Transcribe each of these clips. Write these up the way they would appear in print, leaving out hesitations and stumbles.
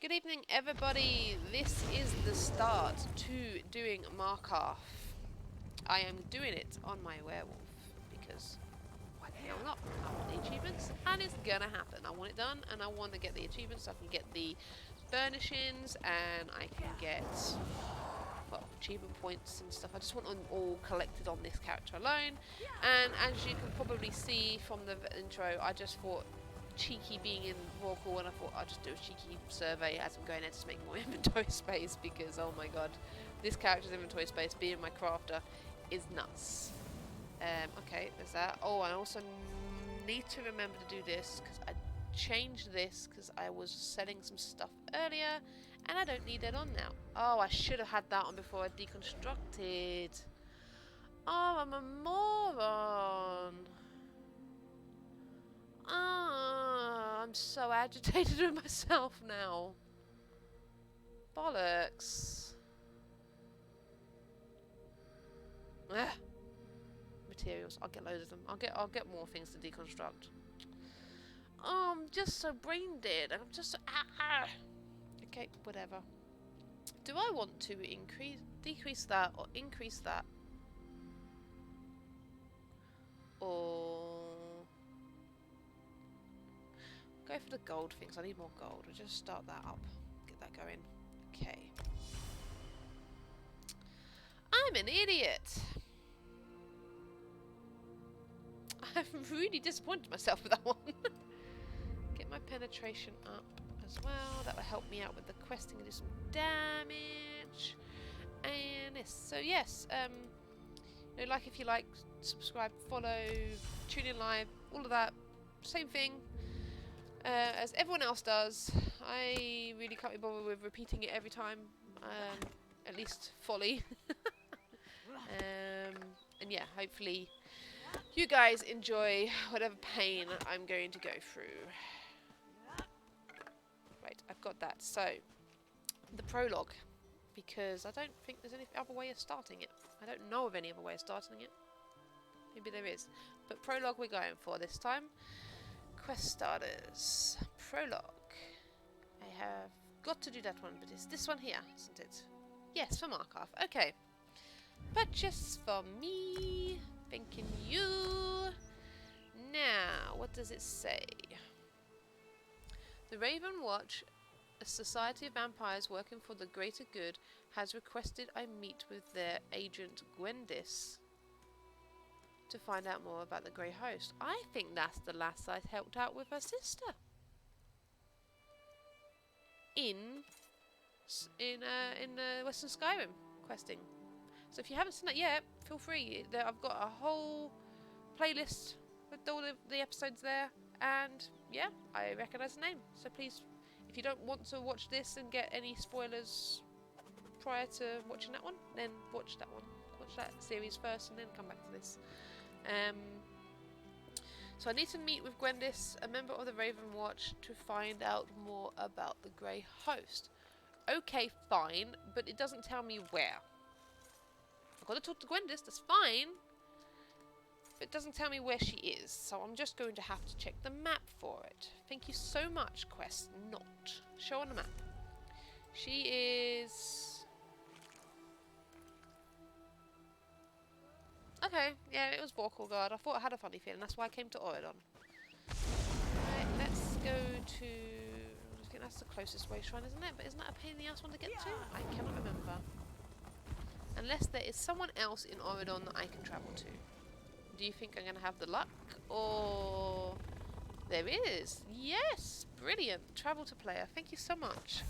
Good evening, everybody. This is the start to doing Markarth. I am doing it on my werewolf because why the hell not? I want the achievements and it's gonna happen. I want it done and I want to get the achievements so I can get the furnishings and I can get, well, achievement points and stuff. I just want them all collected on this character alone. And as you can probably see from the intro, I just thought, cheeky being in Vorkal, and I thought I'd just do a cheeky survey as I'm going in to make more inventory space because oh my god, this character's inventory space being my crafter is nuts. Okay, there's that. Oh, I also need to remember to do this because I changed this because I was selling some stuff earlier and I don't need that on now. Oh, I should have had that on before I deconstructed. Oh, I'm a moron. Ah, I'm so agitated with myself now. Bollocks. Ugh. Materials. I'll get loads of them. I'll get more things to deconstruct. Oh, I'm just so brain dead. I'm just so Okay, whatever. Do I want to decrease that or increase that? Or go for the gold things. I need more gold. We'll just start that up. Get that going. Okay. I'm an idiot. I'm really disappointed in myself with that one. Get my penetration up as well. That will help me out with the questing and do some damage. And yes. So yes, you know, like if you like, subscribe, follow, tune in live, all of that. Same thing. As everyone else does. I really can't be bothered with repeating it every time. At least folly. And yeah, hopefully you guys enjoy whatever pain I'm going to go through. Right, I've got that. So, the prologue. Because I don't think there's any other way of starting it. I don't know of any other way of starting it. Maybe there is. But prologue we're going for this time. Quest starters. Prologue. I have got to do that one, but it's this one here, isn't it? Yes, for Markarth. Okay. Purchase for me. Thanking you. Now, what does it say? The Raven Watch, a society of vampires working for the greater good, has requested I meet with their agent Gwendis to find out more about the Grey Host. I think that's the lass I helped out with her sister. In Western Skyrim questing. So if you haven't seen that yet, feel free. I've got a whole playlist with all the episodes there, and yeah, I recognise the name. So please, if you don't want to watch this and get any spoilers prior to watching that one, then watch that one. Watch that series first, and then come back to this. So I need to meet with Gwendis, a member of the Raven Watch, to find out more about the Grey Host. Okay, fine, but it doesn't tell me where. I've got to talk to Gwendis, that's fine. But it doesn't tell me where she is, so I'm just going to have to check the map for it. Thank you so much, Quest Not. Show on the map. She is... Okay, yeah, it was Vorkal. I thought I had a funny feeling, that's why I came to Oridon. Right, let's go to... I think that's the closest way shrine, isn't it? But isn't that a pain in the ass one to get to? I cannot remember. Unless there is someone else in Oridon that I can travel to. Do you think I'm going to have the luck? Or... There is! Yes! Brilliant! Travel to player. Thank you so much.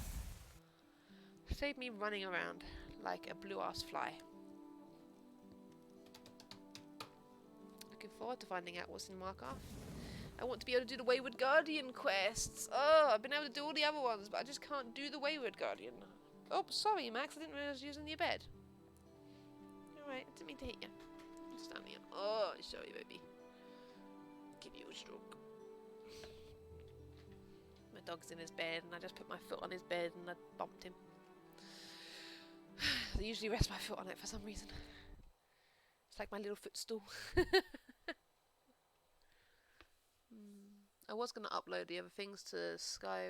Save me running around like a blue-ass fly. Looking forward to finding out what's in Markarth. I want to be able to do the Wayward Guardian quests. Oh, I've been able to do all the other ones, but I just can't do the Wayward Guardian. Oh, sorry, Max. I didn't realise I was using your bed. Alright, I didn't mean to hit you. I'm standing up. Oh, sorry, baby. Give you a stroke. My dog's in his bed, and I just put my foot on his bed, and I bumped him. I usually rest my foot on it for some reason. It's like my little footstool. I was going to upload the other things to Sky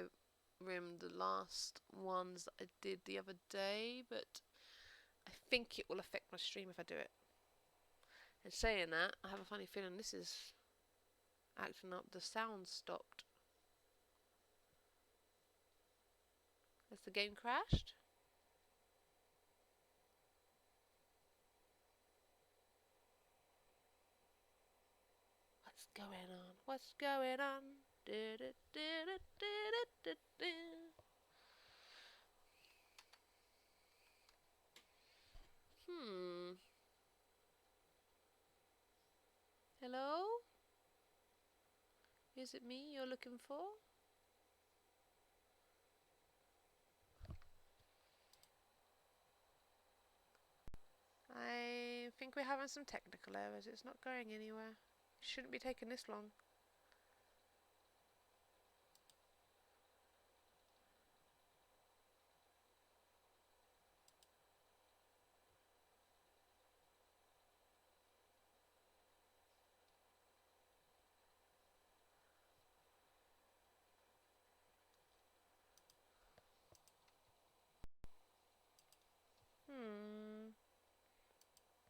room the last ones that I did the other day, but I think it will affect my stream if I do it. And saying that, I have a funny feeling this is acting up. The sound stopped. Has the game crashed? What's going on? What's going on? Hello? Is it me you're looking for? I think we're having some technical errors. It's not going anywhere. It shouldn't be taking this long.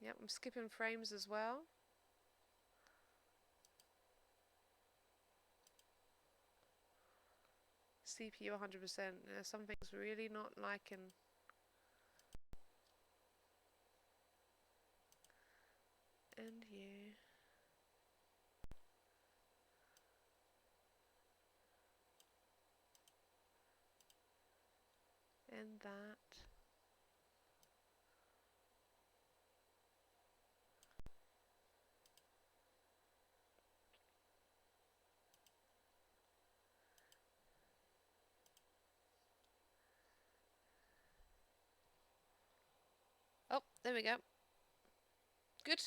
Yep, I'm skipping frames as well. CPU 100%. Something's really not liking. And you. And that. Oh, there we go. Good.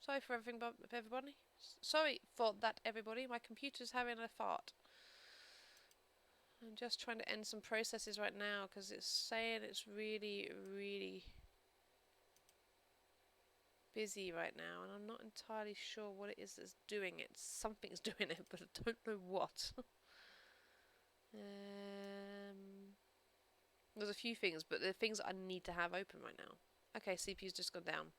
Sorry for everything, everybody. Sorry for that, everybody. My computer's having a fart. I'm just trying to end some processes right now because it's saying it's really, really busy right now, and I'm not entirely sure what it is that's doing it. Something's doing it, but I don't know what. There's a few things, but the things I need to have open right now. Okay, CPU's just gone down.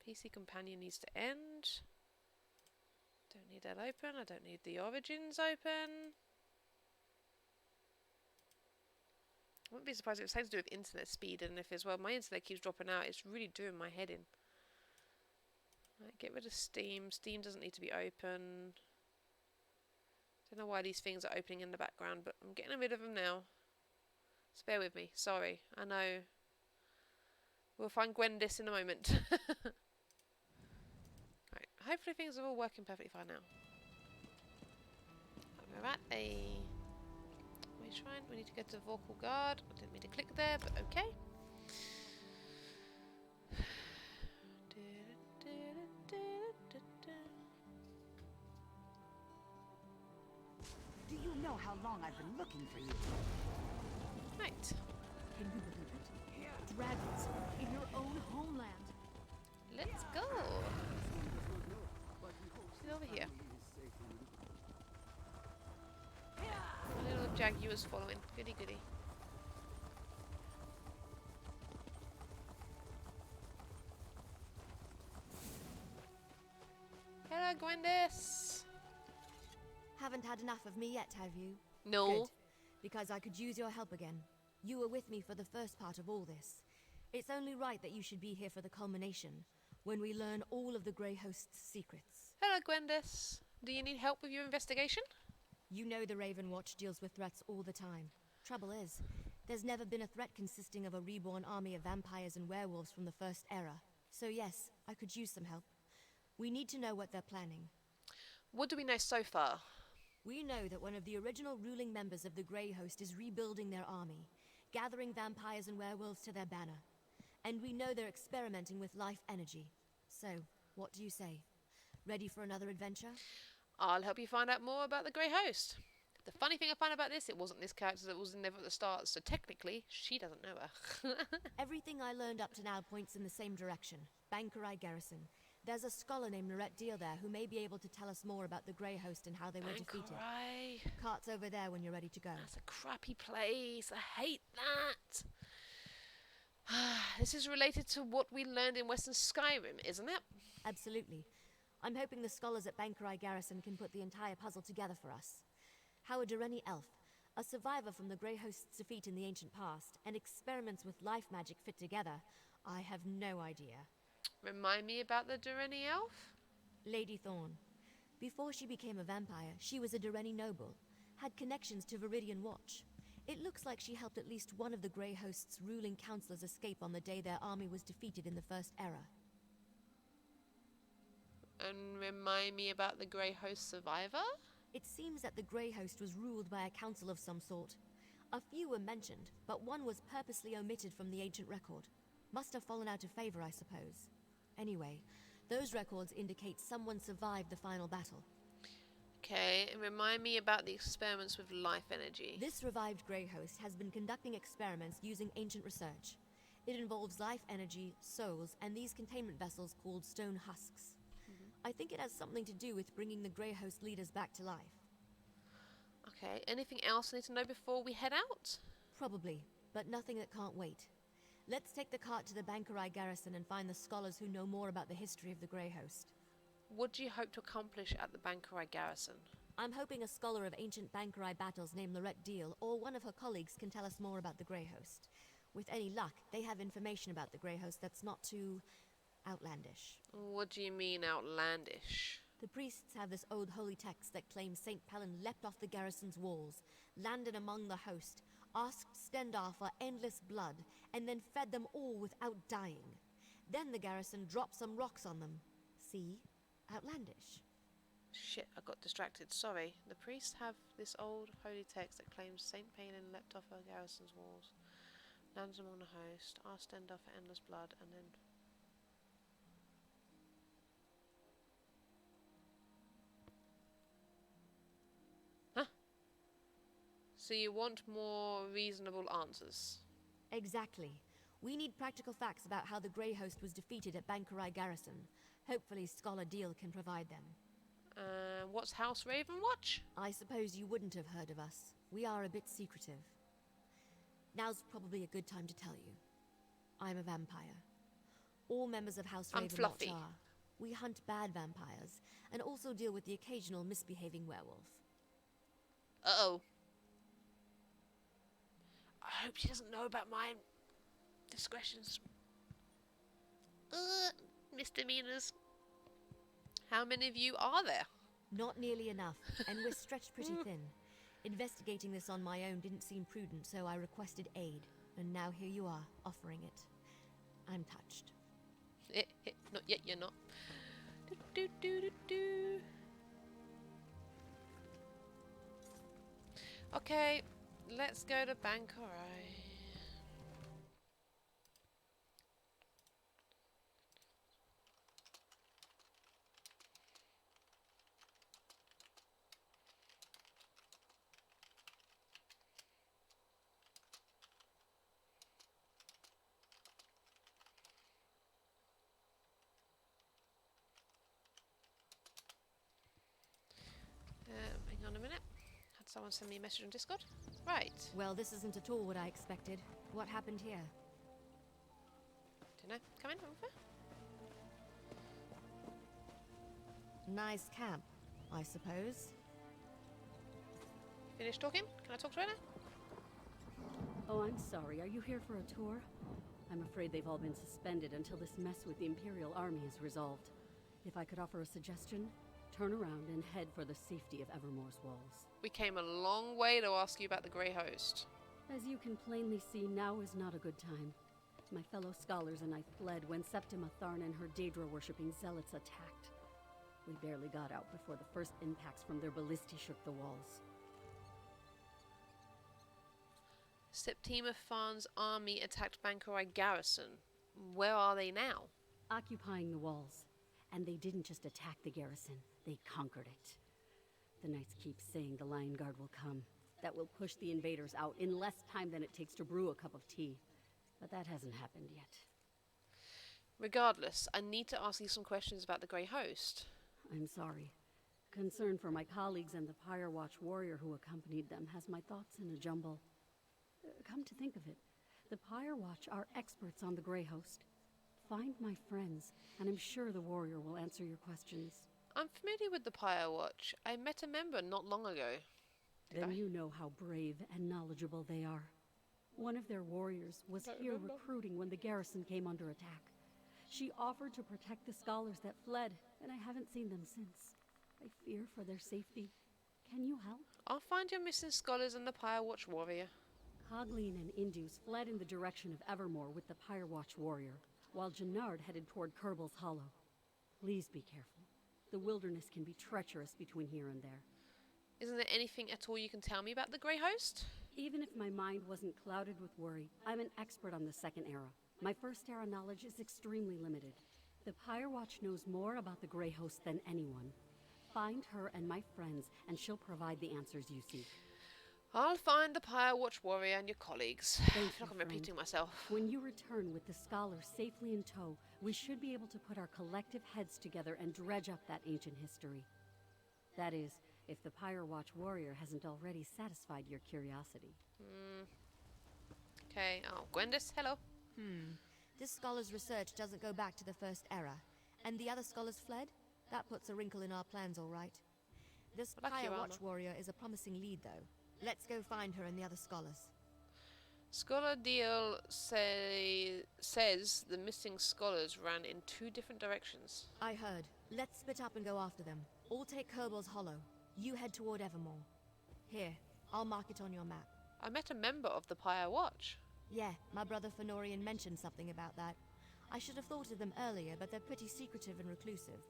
PC companion needs to end. Don't need that open. I don't need the origins open. I wouldn't be surprised if it's something to do with internet speed, and if as well my internet keeps dropping out, it's really doing my head in. Right, get rid of Steam. Steam doesn't need to be open. Don't know why these things are opening in the background, but I'm getting rid of them now. So bear with me. Sorry. I know. We'll find Gwendis in a moment. Right. Hopefully things are all working perfectly fine now. We're at a shrine. We need to go to Vorkal Guard. I didn't mean to click there, but okay. Do you know how long I've been looking for you? Right. Can you believe it? Dragons in your own homeland. Let's go. She's over here. My little Jaguar's following. Goody goody. Hello, Gwendis. Haven't had enough of me yet, have you? No. Good, because I could use your help again. You were with me for the first part of all this. It's only right that you should be here for the culmination, when we learn all of the Grey Host's secrets. Hello, Gwendis. Do you need help with your investigation? You know the Raven Watch deals with threats all the time. Trouble is, there's never been a threat consisting of a reborn army of vampires and werewolves from the First Era. So yes, I could use some help. We need to know what they're planning. What do we know so far? We know that one of the original ruling members of the Grey Host is rebuilding their army, gathering vampires and werewolves to their banner. And we know they're experimenting with life energy. So, what do you say? Ready for another adventure? I'll help you find out more about the Grey Host. The funny thing I find about this, it wasn't this character that was in there at the start, so technically, she doesn't know her. Everything I learned up to now points in the same direction. Bankerai Garrison. There's a scholar named Lorette Deal there who may be able to tell us more about the Grey Host and how they were defeated. Bankarai. Cart's over there when you're ready to go. That's a crappy place. I hate that. This is related to what we learned in Western Skyrim, isn't it? Absolutely. I'm hoping the scholars at Bankarai Garrison can put the entire puzzle together for us. How a Dureni elf, a survivor from the Grey Host's defeat in the ancient past, and experiments with life magic fit together, I have no idea. Remind me about the Dureni elf? Lady Thorn. Before she became a vampire, she was a Dureni noble, had connections to Viridian Watch. It looks like she helped at least one of the Grey Host's ruling counselors escape on the day their army was defeated in the First Era. And remind me about the Grey Host survivor? It seems that the Grey Host was ruled by a council of some sort. A few were mentioned, but one was purposely omitted from the ancient record. Must have fallen out of favor, I suppose. Anyway, those records indicate someone survived the final battle. Okay, and remind me about the experiments with life energy. This revived Grey Host has been conducting experiments using ancient research. It involves life energy, souls, and these containment vessels called stone husks. I think it has something to do with bringing the Grey Host leaders back to life. Okay, anything else I need to know before we head out? Probably, but nothing that can't wait. Let's take the cart to the Bankarai Garrison and find the scholars who know more about the history of the Grey Host. What do you hope to accomplish at the Bankarai Garrison? I'm hoping a scholar of ancient Bankarai battles named Lorette Deal or one of her colleagues can tell us more about the Grey Host. With any luck, they have information about the Grey Host that's not too outlandish. What do you mean outlandish? The priests have this old holy text that claims St. Pelin leapt off the garrison's walls, landed among the host, asked Stendarr for endless blood, and then fed them all without dying. Then the garrison dropped some rocks on them. See? Outlandish. Shit, I got distracted. Sorry. The priests have this old holy text that claims St. Palin leapt off her garrison's walls, landed among the host, asked Stendarr for endless blood, and then... So you want more reasonable answers? Exactly. We need practical facts about how the Grey Host was defeated at Bankarai Garrison. Hopefully Scholar Deal can provide them. What's House Ravenwatch? I suppose you wouldn't have heard of us. We are a bit secretive. Now's probably a good time to tell you. I'm a vampire. All members of House I'm Ravenwatch Fluffy. are. We hunt bad vampires, and also deal with the occasional misbehaving werewolf. Uh-oh. I hope she doesn't know about my discretions. Misdemeanors. How many of you are there? Not nearly enough, and we're stretched pretty thin. Investigating this on my own didn't seem prudent, so I requested aid. And now here you are, offering it. I'm touched. Not yet, you're not. Do, do, do, do, do. Okay, let's go to Bankarai. Hang on a minute. Had someone send me a message on Discord? Right. Well, this isn't at all what I expected. What happened here? Don't know. Come in, over. Nice camp, I suppose. Finished talking? Can I talk to her now? Oh, I'm sorry. Are you here for a tour? I'm afraid they've all been suspended until this mess with the Imperial Army is resolved. If I could offer a suggestion, turn around and head for the safety of Evermore's walls. We came a long way to ask you about the Grey Host. As you can plainly see, now is not a good time. My fellow scholars and I fled when Septima Tharn and her Daedra-worshipping zealots attacked. We barely got out before the first impacts from their ballistae shook the walls. Septima Tharn's army attacked Bankarai Garrison. Where are they now? Occupying the walls. And they didn't just attack the garrison, they conquered it. The Knights keep saying the Lion Guard will come. That will push the invaders out in less time than it takes to brew a cup of tea. But that hasn't happened yet. Regardless, I need to ask you some questions about the Grey Host. I'm sorry. Concern for my colleagues and the Pyre Watch warrior who accompanied them has my thoughts in a jumble. Come to think of it, the Pyre Watch are experts on the Grey Host. Find my friends, and I'm sure the warrior will answer your questions. I'm familiar with the Pyre Watch. I met a member not long ago. Then you know how brave and knowledgeable they are. One of their warriors was here recruiting when the garrison came under attack. She offered to protect the scholars that fled, and I haven't seen them since. I fear for their safety. Can you help? I'll find your missing scholars and the Pyre Watch warrior. Cogleen and Indus fled in the direction of Evermore with the Pyre Watch warrior, while Jannard headed toward Kerbal's Hollow. Please be careful. The wilderness can be treacherous between here and there. Isn't there anything at all you can tell me about the Grey Host? Even if my mind wasn't clouded with worry, I'm an expert on the Second Era. My First Era knowledge is extremely limited. The Pyre Watch knows more about the Grey Host than anyone. Find her and my friends, and she'll provide the answers you seek. I'll find the Pyre Watch warrior and your colleagues. I feel like I'm friend. repeating myself. When you return with the scholars safely in tow, we should be able to put our collective heads together and dredge up that ancient history. That is, if the Pyre Watch warrior hasn't already satisfied your curiosity. Okay, oh, Gwendis, hello. This scholar's research doesn't go back to the First Era. And the other scholars fled? That puts a wrinkle in our plans, all right. This I like Pyre your Watch armor. warrior is a promising lead, though. Let's go find her and the other scholars. Scholar Deal says the missing scholars ran in 2 different directions. I heard. Let's split up and go after them. All take Kerbal's Hollow. You head toward Evermore. Here, I'll mark it on your map. I met a member of the Pyre Watch. Yeah, my brother Fenorian mentioned something about that. I should have thought of them earlier, but they're pretty secretive and reclusive.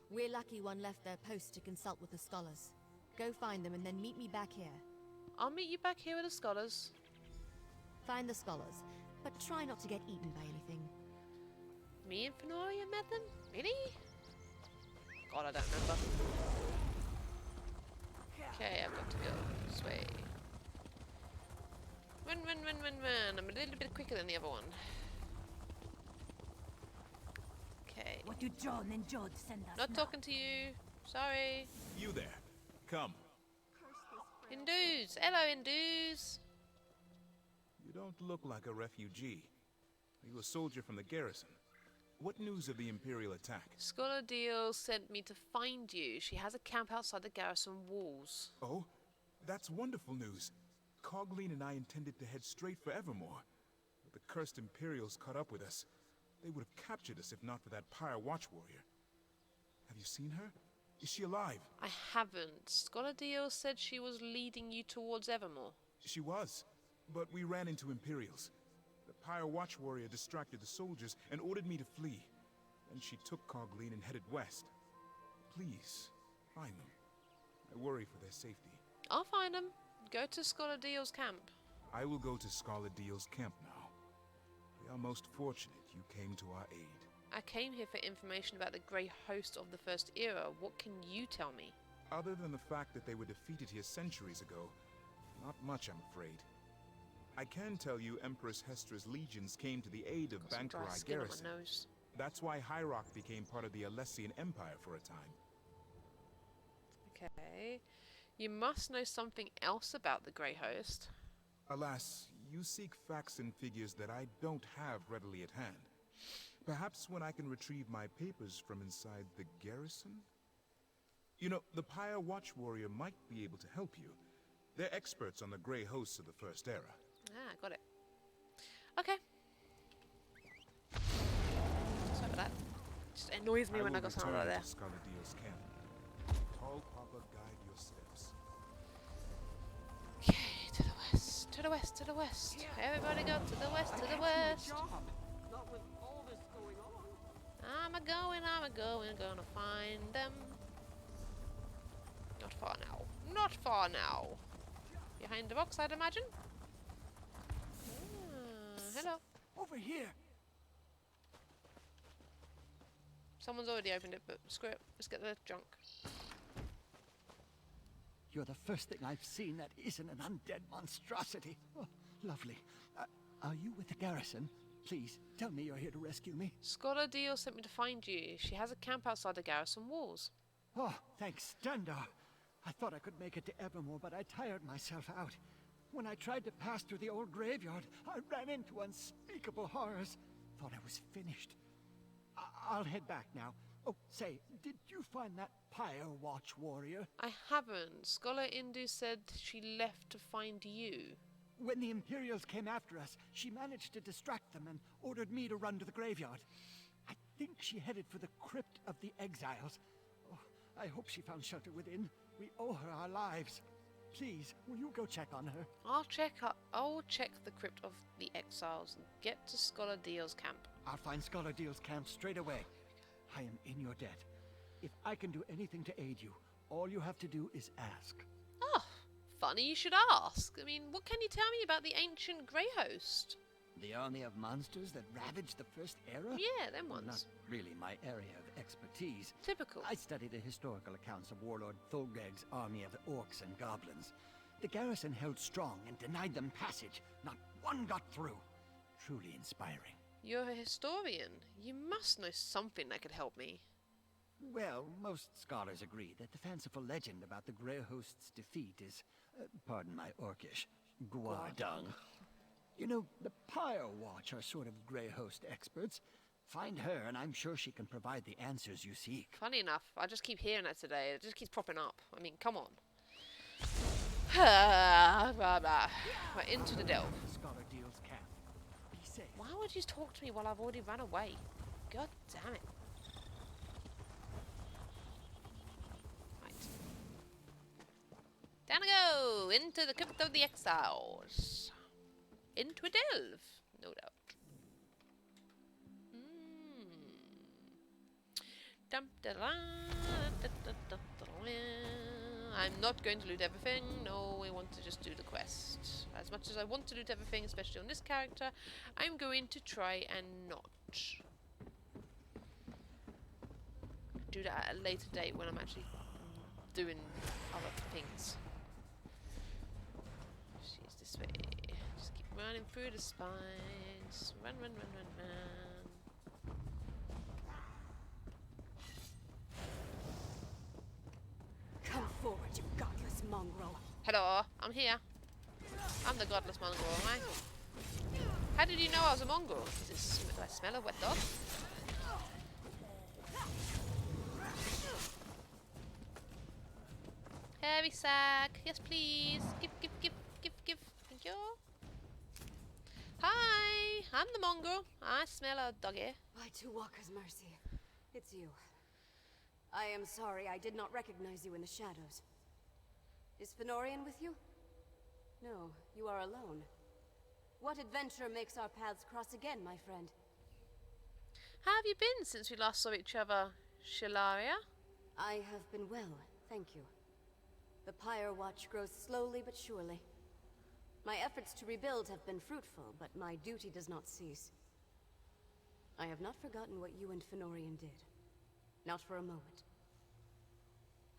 We're lucky one left their post to consult with the scholars. Go find them and then meet me back here. I'll meet you back here with the scholars. Find the scholars, but try not to get eaten by anything. Me and Fenoria met them? Really? God, I don't remember. Okay, I've got to go this way. Run. I'm a little bit quicker than the other one. Okay. What do John and Jod send us Not now? talking to you. Sorry. You there. Come. Hindus. Hello, Hindus. You don't look like a refugee. Are you a soldier from the garrison? What news of the Imperial attack? Scholar Deal sent me to find you. She has a camp outside the garrison walls. Oh, that's wonderful news. Cogleen and I intended to head straight for Evermore. But the cursed Imperials caught up with us. They would have captured us if not for that Pyre Watch warrior. Have you seen her? Is she alive? I haven't. Scholar Deal said she was leading you towards Evermore. She was, but we ran into Imperials. The Pyre Watch warrior distracted the soldiers and ordered me to flee. Then she took Cogleen and headed west. Please, find them. I worry for their safety. I'll find them. Go to Scholar Deal's camp. I will go to Scholar Deal's camp now. We are most fortunate you came to our aid. I came here for information about the Grey Host of the First Era. What can you tell me? Other than the fact that they were defeated here centuries ago, not much, I'm afraid. I can tell you Empress Hestra's legions came to the aid of Got some dry Bankarai skin on garrison. my nose. That's why Hyrok became part of the Alessian Empire for a time. Okay. You must know something else about the Grey Host. Alas, you seek facts and figures that I don't have readily at hand. Perhaps when I can retrieve my papers from inside the garrison? You know, the Pyre Watch warrior might be able to help you. They're experts on the Grey Hosts of the First Era. Ah, got it. Okay. Sorry about that. Just annoys me when I got something like that. Scholar Deal's camp. Tall Papa, guide your steps. Okay, to the west. To the west, to the west. Everybody go to the west, to the west. Not with all this going on. I'm a going, gonna find them. Not far now. Not far now. Behind the box, I'd imagine. Ah, hello. Over here. Someone's already opened it, but screw it. Let's get the junk. You're the first thing I've seen that isn't an undead monstrosity. Oh, lovely. Are you with the garrison? Please, tell me you're here to rescue me. Scholar Deal sent me to find you. She has a camp outside the garrison walls. Oh, thanks, Stendar. I thought I could make it to Evermore, but I tired myself out. When I tried to pass through the old graveyard, I ran into unspeakable horrors. Thought I was finished. I'll head back now. Oh, say, did you find that Pyre Watch warrior? I haven't. Scholar Indu said she left to find you. When the Imperials came after us, she managed to distract them and ordered me to run to the graveyard. I think she headed for the Crypt of the Exiles. Oh, I hope she found shelter within. We owe her our lives. Please, will you go check on her? I'll check the Crypt of the Exiles and get to Scholar Deal's camp. I'll find Scholar Deal's camp straight away. I am in your debt. If I can do anything to aid you, all you have to do is ask. Oh, funny you should ask. I mean, what can you tell me about the ancient Grey Host? The army of monsters that ravaged the First Era? Yeah, them Well, ones. not really my area of expertise. Typical. I studied the historical accounts of Warlord Thulgreg's army of orcs and goblins. The garrison held strong and denied them passage. Not one got through. Truly inspiring. You're a historian. You must know something that could help me. Well, most scholars agree that the fanciful legend about the Grey Host's defeat is, pardon my orcish, guardung. You know, the Pyre Watch are sort of Grey Host experts. Find her, and I'm sure she can provide the answers you seek. Funny enough, I just keep hearing that today. It just keeps popping up. I mean, come on. Right, into the delve. Scholar Deal's camp. Be safe. Why would you talk to me while I've already run away? God damn it. Right. Down I go! Into the Crypt of the Exiles. Into a delve, no doubt. I'm not going to loot everything. No, I want to just do the quest. As much as I want to loot everything, especially on this character, I'm going to try and not do that at a later date when I'm actually doing other things. She's this way. Just keep running through the spines. Run, run, run, run, run. Come forward, you godless mongrel. Hello, I'm here. I'm the godless mongrel, am I? How did you know I was a mongrel? Do I smell a wet dog? Heavy sack. Yes, please. Give. Thank you. Hi, I'm the mongrel. I smell a doggy. By Two Walker's mercy, it's you. I am sorry I did not recognize you in the shadows. Is Fenorian with you? No, you are alone. What adventure makes our paths cross again, my friend? How have you been since we last saw each other, Shilaria? I have been well, thank you. The Pyre Watch grows slowly but surely. My efforts to rebuild have been fruitful, but my duty does not cease. I have not forgotten what you and Fenorian did. Not for a moment.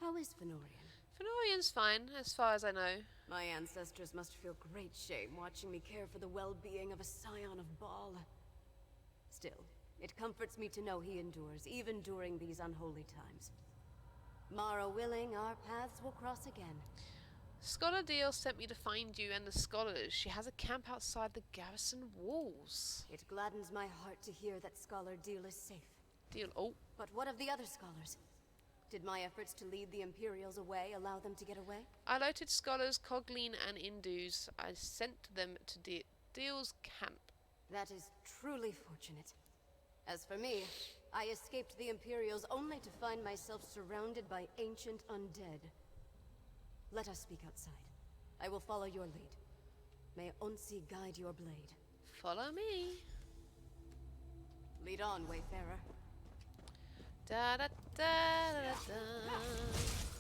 How is Fenorian? Fenorian's fine, as far as I know. My ancestors must feel great shame watching me care for the well-being of a scion of Baal. Still, it comforts me to know he endures, even during these unholy times. Mara willing, our paths will cross again. Scholar Deal sent me to find you and the scholars. She has a camp outside the garrison walls. It gladdens my heart to hear that Scholar Deal is safe. Deal. Oh, But what of the other scholars? Did my efforts to lead the Imperials away allow them to get away? I alerted scholars Cogleen and Indus. I sent them to Deal's camp. That is truly fortunate. As for me, I escaped the Imperials only to find myself surrounded by ancient undead. Let us speak outside. I will follow your lead. May Onsi guide your blade. Follow me. Lead on, Wayfarer. Da da da da da.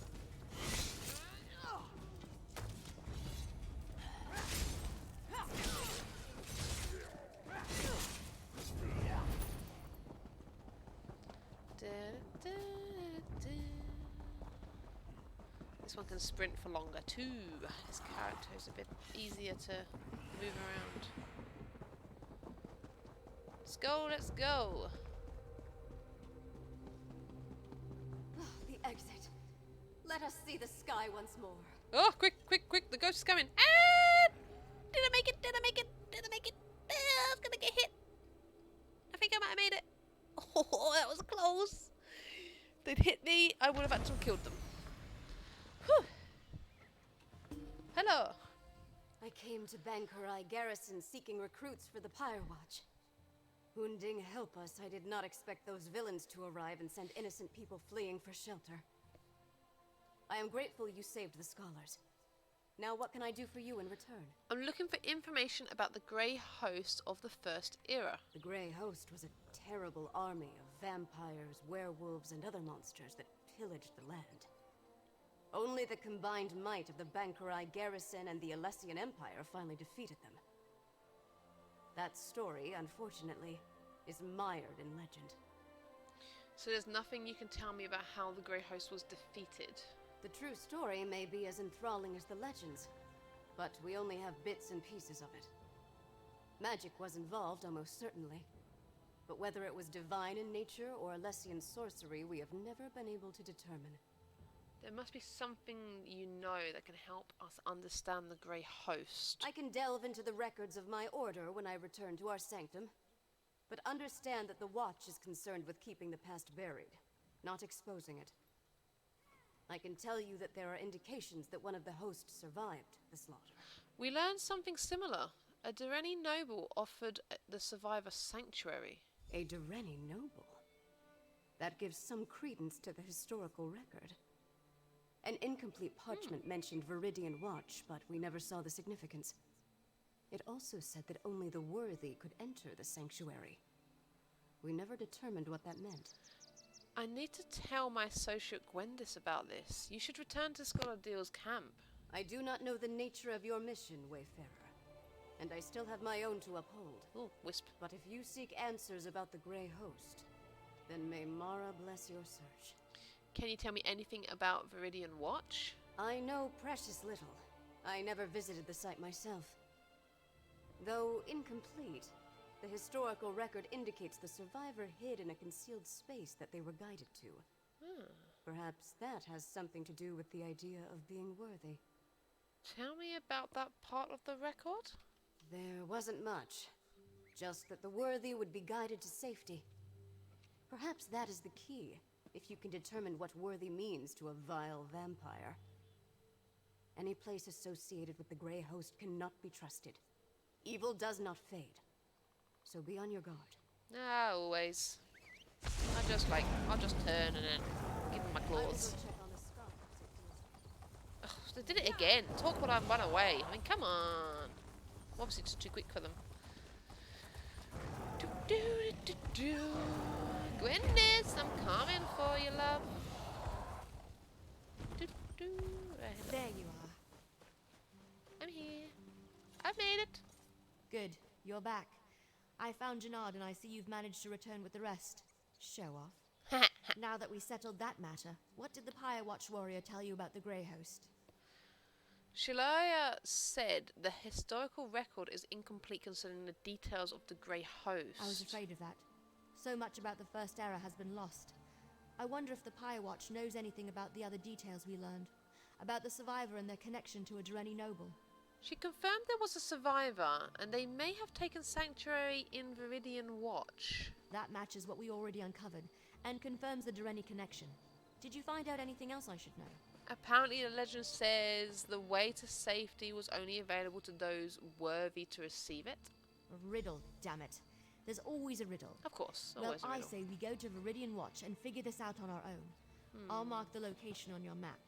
This one can sprint for longer too. This character is a bit easier to move around. Let's go, let's go. The exit. Let us see the sky once more. Oh, quick, quick, quick, the ghost is coming. Ah! Did I make it? Did I make it? Did I make it? Ah, I was gonna get hit. I think I might have made it. Oh, that was close. If they'd hit me, I would have had to have killed them. Whew. Hello. I came to Bankarai Garrison seeking recruits for the Pyre Watch. Hunding help us, I did not expect those villains to arrive and send innocent people fleeing for shelter. I am grateful you saved the scholars. Now what can I do for you in return? I'm looking for information about the Grey Host of the First Era. The Grey Host was a terrible army of vampires, werewolves, and other monsters that pillaged the land. Only the combined might of the Bankarai Garrison and the Alessian Empire finally defeated them. That story, unfortunately, is mired in legend. So there's nothing you can tell me about how the Grey Host was defeated? The true story may be as enthralling as the legends, but we only have bits and pieces of it. Magic was involved, almost certainly. But whether it was divine in nature or Alessian sorcery, we have never been able to determine. There must be something you know that can help us understand the Grey Host. I can delve into the records of my order when I return to our sanctum, but understand that the Watch is concerned with keeping the past buried, not exposing it. I can tell you that there are indications that one of the hosts survived the slaughter. We learned something similar. A Durrani noble offered the survivor sanctuary. A Durrani noble? That gives some credence to the historical record. An incomplete parchment mentioned Viridian Watch, but we never saw the significance. It also said that only the worthy could enter the sanctuary. We never determined what that meant. I need to tell my associate Gwendis about this. You should return to Scholar Deal's camp. I do not know the nature of your mission, Wayfarer, and I still have my own to uphold. Oh, wisp. But if you seek answers about the Grey Host, then may Mara bless your search. Can you tell me anything about Viridian Watch? I know precious little. I never visited the site myself. Though incomplete, the historical record indicates the survivor hid in a concealed space that they were guided to. Perhaps that has something to do with the idea of being worthy. Tell me about that part of the record? There wasn't much. Just that the worthy would be guided to safety. Perhaps that is the key, if you can determine what worthy means to a vile vampire. Any place associated with the Grey Host cannot be trusted. Evil does not fade. So be on your guard. Ah, always. I'll just turn and then give them my I will go claws. check on the scholars. Ugh, they did it again. Talk while I run away. I mean, come on. I'm obviously just too quick for them. Gwendis, I'm coming for you, love. Right, There you are. I'm here. I've made it. Good, you're back. I found Janard and I see you've managed to return with the rest. Show off. Now that we settled that matter, what did the Pyre Watch warrior tell you about the Grey Host? Shilaya said the historical record is incomplete concerning the details of the Grey Host. I was afraid of that. So much about the First Era has been lost. I wonder if the Pyre Watch knows anything about the other details we learned. About the survivor and their connection to a Durrani noble. She confirmed there was a survivor, and they may have taken sanctuary in Viridian Watch. That matches what we already uncovered, and confirms the Durrani connection. Did you find out anything else I should know? Apparently the legend says the way to safety was only available to those worthy to receive it. A riddle, damn it. There's always a riddle. Of course, Well, always a I riddle. say we go to Viridian Watch and figure this out on our own. I'll mark the location on your map.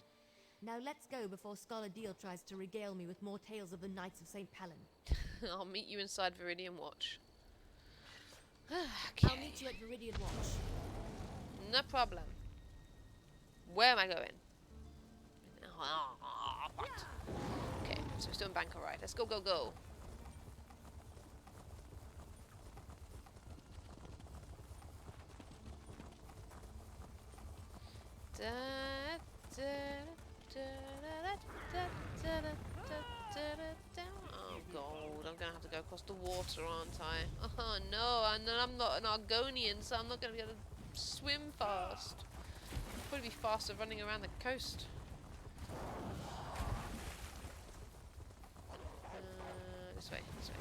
Now let's go before Scholar Deal tries to regale me with more tales of the Knights of St. Palin. I'll meet you inside Viridian Watch. I'll meet you at Viridian Watch. No problem. Where am I going? What? Okay, so we're still in Banker, right? Let's go, go, go. Oh god, I'm gonna have to go across across the water, aren't I? Oh no, and then I'm not an Argonian, so I'm not going to be able to swim fast. Probably be faster running around the coast. This way, this way.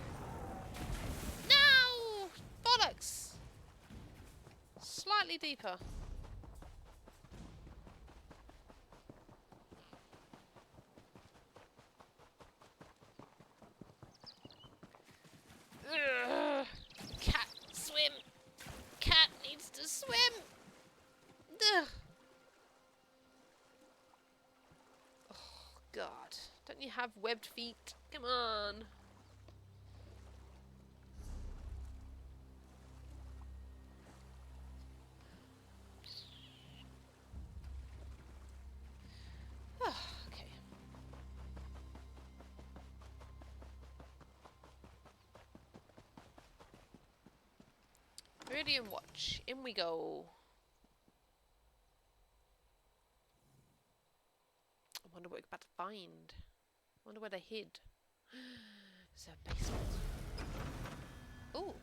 No! Bollocks! Slightly deeper. Ugh. Cat, swim! Cat needs to swim! Ugh. Oh, God. Don't you have webbed feet? Come on. Oh, okay. Meridian Watch. In we go. I wonder what we're about to find. I wonder where they hid. Is there a basement? Oh.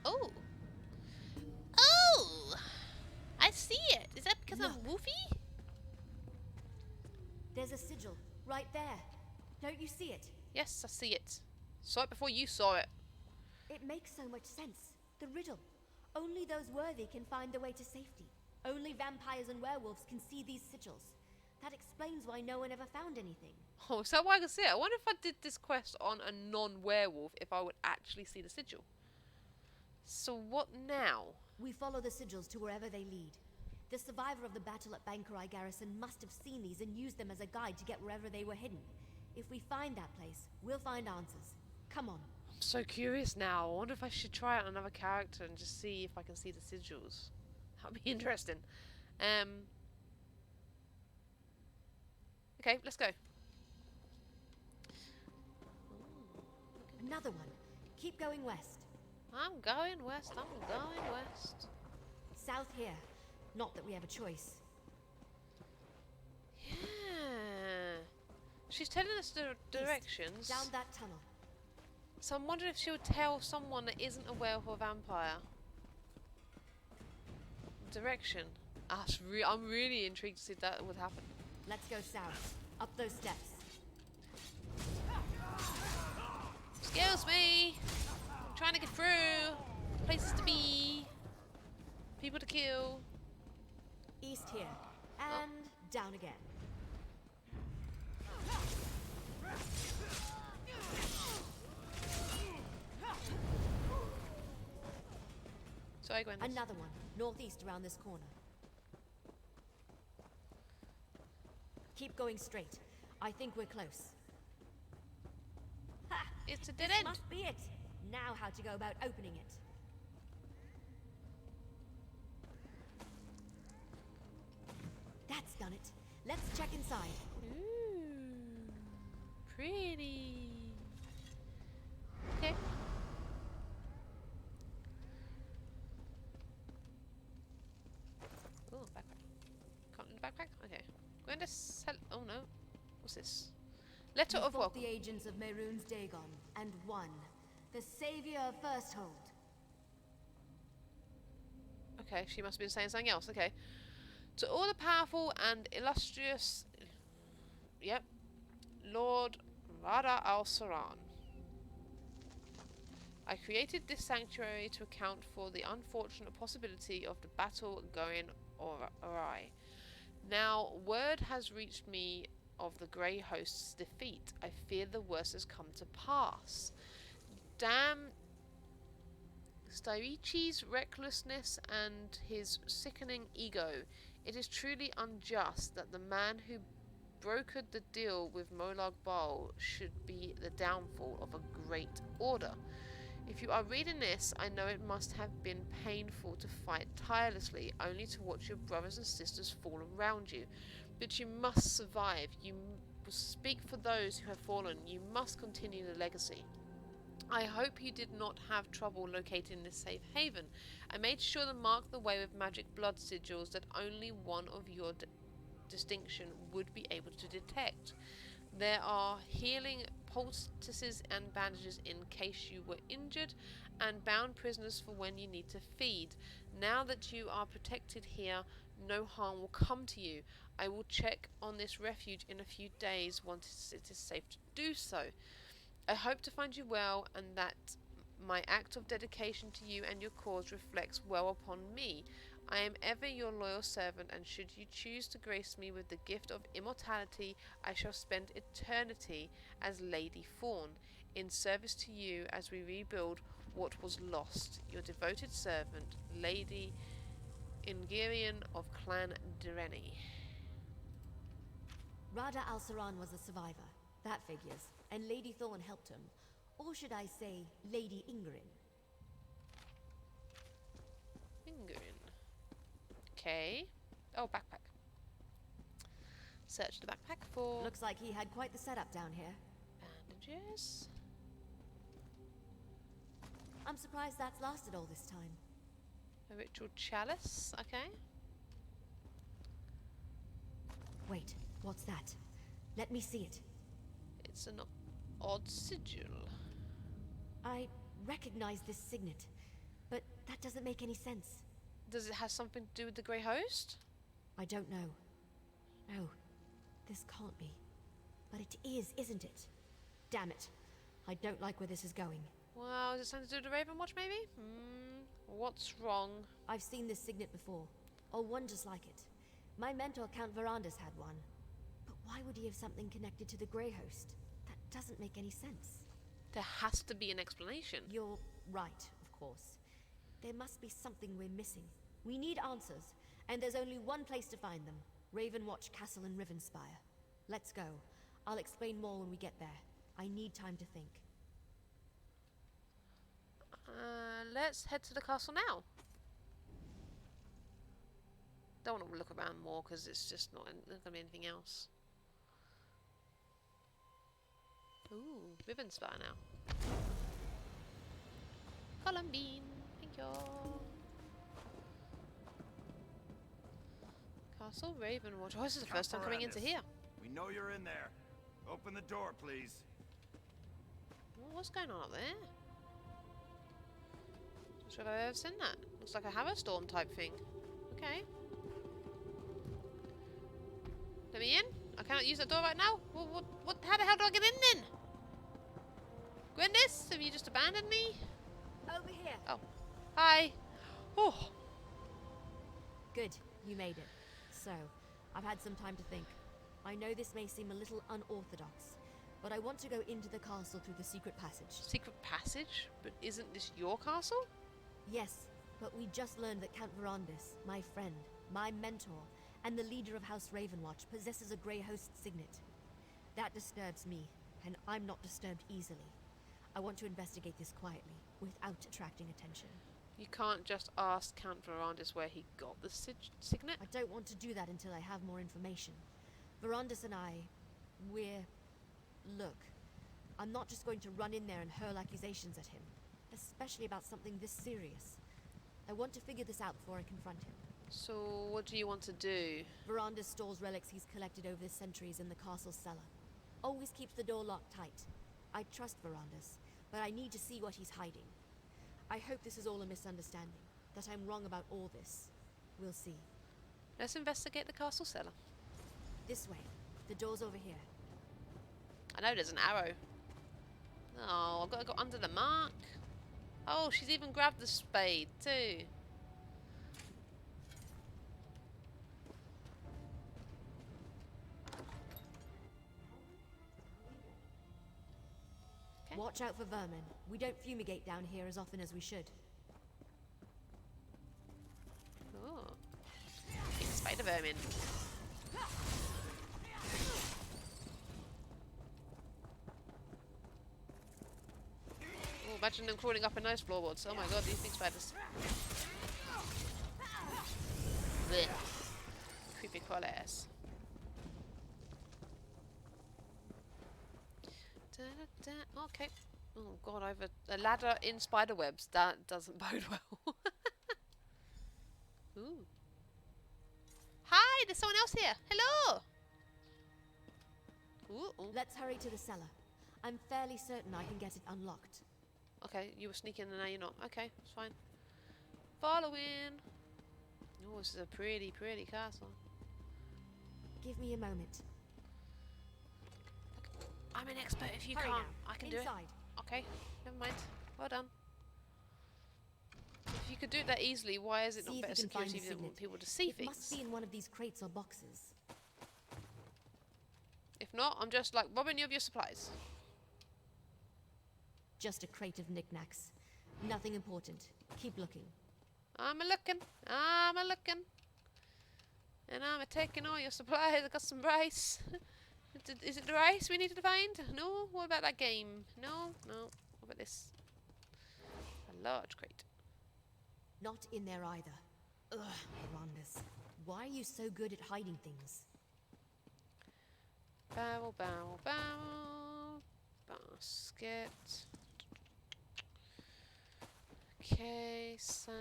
Oh. Oh! I see it. Is that because I'm woofy? There's a sigil right there. Don't you see it? Yes, I see it. Saw it before you saw it. It makes so much sense. The riddle. Only those worthy can find the way to safety. Only vampires and werewolves can see these sigils. That explains why no one ever found anything. Oh, is that why I can see it? I wonder if I did this quest on a non-werewolf, if I would actually see the sigil. So what now? We follow the sigils to wherever they lead. The survivor of the battle at Bankerai Garrison must have seen these and used them as a guide to get wherever they were hidden. If we find that place, we'll find answers. Come on. I'm so curious now. I wonder if I should try out another character and just see if I can see the sigils. That would be interesting. Okay, let's go. Another one. Keep going west. I'm going west. I'm going west. South here. Not that we have a choice. Yeah. She's telling us the directions. East, down that tunnel. So I'm wondering if she'll tell someone that isn't a werewolf or vampire. Direction. I'm really intrigued to see if that would happen. Let's go south. Up those steps. Excuse me. I'm trying to get through. Places to be. People to kill. East here. And down again. Sorry, Gwen. Another one. Northeast around this corner. Keep going straight. I think we're close. Ha! It's a dead This end. must be it. Now how to go about opening it. That's done it. Let's check inside. Ooh, pretty. Okay. Oh, backpack. Can't in the backpack? Okay. Going to sell. Oh no. What's this? Letter You of fought welcome. the agents of Mehrunes Dagon and won. The savior of Firsthold. Okay, she must have been saying something else. Okay. To all the powerful and illustrious. Yep. Lord Rada al-Saran. I created this sanctuary to account for the unfortunate possibility of the battle going awry. Now, word has reached me of the Grey Host's defeat. I fear the worst has come to pass. Damn Styrici's recklessness and his sickening ego. It is truly unjust that the man who brokered the deal with Molag Bal should be the downfall of a great order. If you are reading this, I know it must have been painful to fight tirelessly, only to watch your brothers and sisters fall around you. But you must survive. You speak for those who have fallen. You must continue the legacy. I hope you did not have trouble locating this safe haven. I made sure to mark the way with magic blood sigils that only one of your distinction would be able to detect. There are healing poultices and bandages in case you were injured, and bound prisoners for when you need to feed. Now that you are protected here, no harm will come to you. I will check on this refuge in a few days once it is safe to do so. I hope to find you well, and that my act of dedication to you and your cause reflects well upon me. I am ever your loyal servant, and should you choose to grace me with the gift of immortality, I shall spend eternity as Lady Fawn, in service to you as we rebuild what was lost. Your devoted servant, Lady Ingerian of Clan Direni. Rada Al-Saran was a survivor. That figures. And Lady Thorn helped him. Or should I say, Lady Ingrin? Ingrin. Okay. Oh, backpack. Search the backpack for Looks like he had quite the setup down here. bandages. I'm surprised that's lasted all this time. A ritual chalice. Okay. Wait, what's that? Let me see it. It's an odd sigil. I recognize this signet, but that doesn't make any sense. Does it have something to do with the Grey Host? I don't know. No, this can't be. But it is, isn't it? Damn it. I don't like where this is going. Well, is it something to do with the Raven Watch, maybe? What's wrong? I've seen this signet before, or one just like it. My mentor, Count Verandas, had one. But why would he have something connected to the Grey Host? That doesn't make any sense. There has to be an explanation. You're right, of course. There must be something we're missing. We need answers, and there's only one place to find them. Ravenwatch Castle in Rivenspire. Let's go. I'll explain more when we get there. I need time to think. Let's head to the castle now. Don't want to look around more because it's just not going to be anything else. Ooh, Rivenspire now. Columbine, thank you. Castle Ravenwatch. Oh, this is the first time coming into here. We know you're in there. Open the door, please. What's going on up there? Not sure if I've ever seen that. Looks like a hammer storm type thing. Okay. Let me in? I cannot use that door right now? What, how the hell do I get in then? Gwendis, have you just abandoned me? Over here. Oh. Hi. Oh. Good, you made it. So, I've had some time to think. I know this may seem a little unorthodox, but I want to go into the castle through the secret passage. Secret passage? But isn't this your castle? Yes, but we just learned that Count Verandas, my friend, my mentor, and the leader of House Ravenwatch possesses a Grey Host signet. That disturbs me, and I'm not disturbed easily. I want to investigate this quietly, without attracting attention. You can't just ask Count Verandas where he got the signet? I don't want to do that until I have more information. Verandas and Look, I'm not just going to run in there and hurl accusations at him, especially about something this serious. I want to figure this out before I confront him. So, what do you want to do? Verandas stores relics he's collected over the centuries in the castle's cellar. Always keeps the door locked tight. I trust Verandas, but I need to see what he's hiding. I hope this is all a misunderstanding, that I'm wrong about all this. We'll see. Let's investigate the castle cellar. This way. The door's over here. I know there's an arrow. Oh, I've got to go under the mark. Oh, she's even grabbed the spade too. Okay. Watch out for vermin. We don't fumigate down here as often as we should. Oh. Big spider vermin. Oh, imagine them crawling up in those floorboards. Oh my god, these big spiders. Blech. Creepy crawlers. Okay. Oh god, over a ladder in spider webs. That doesn't bode well. Ooh. Hi, there's someone else here. Hello. Ooh. Let's hurry to the cellar. I'm fairly certain I can get it unlocked. Okay, you were sneaking and now you're not. Okay, it's fine. Following. Oh, this is a pretty, pretty castle. Give me a moment. I'm an expert if you Hurry can't. now. I can do it. Inside. Okay, never mind. Well done. If you could do it that easily, why is it See not if better you can find security the if you don't want signet. people to see It things? must be in one of these crates or boxes. If not, I'm just like robbing you of your supplies. Just a crate of knickknacks. Nothing important. Keep looking. I'm a looking. I'm a looking. And I'm a taking all your supplies. I got some rice. Is it the rice we needed to find? No? What about that game? No? No. What about this? A large crate. Not in there either. Ugh, Rondus. Why are you so good at hiding things? Barrel, barrel, barrel. Basket. Okay, sack.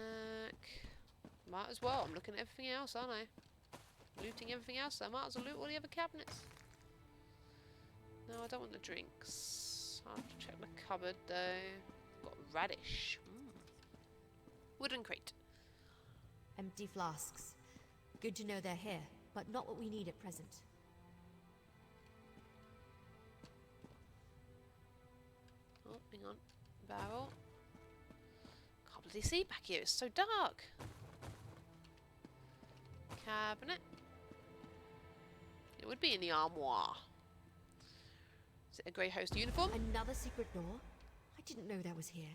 Might as well. I'm looking at everything else, aren't I? Looting everything else, so I might as well loot all the other cabinets. No, I don't want the drinks. I'll have to check the cupboard though. Got radish. Wooden crate. Empty flasks. Good to know they're here, but not what we need at present. Oh, hang on. Barrel. Can't bloody see back here. It's so dark. Cabinet. It would be in the armoire. Is it a grey host uniform? Another secret door? I didn't know that was here.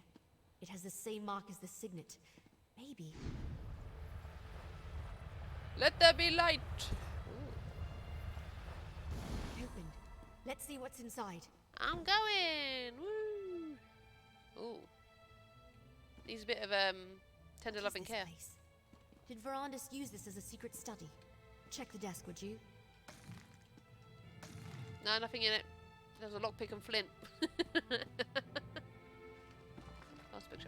It has the same mark as the signet. Maybe. Let there be light. Opened. Let's see what's inside. I'm going. Woo. Ooh. Needs a bit of tender What is loving this care. place? Did Verandis use this as a secret study? Check the desk, would you? No, nothing in it. There's a lockpick and flint. Last picture.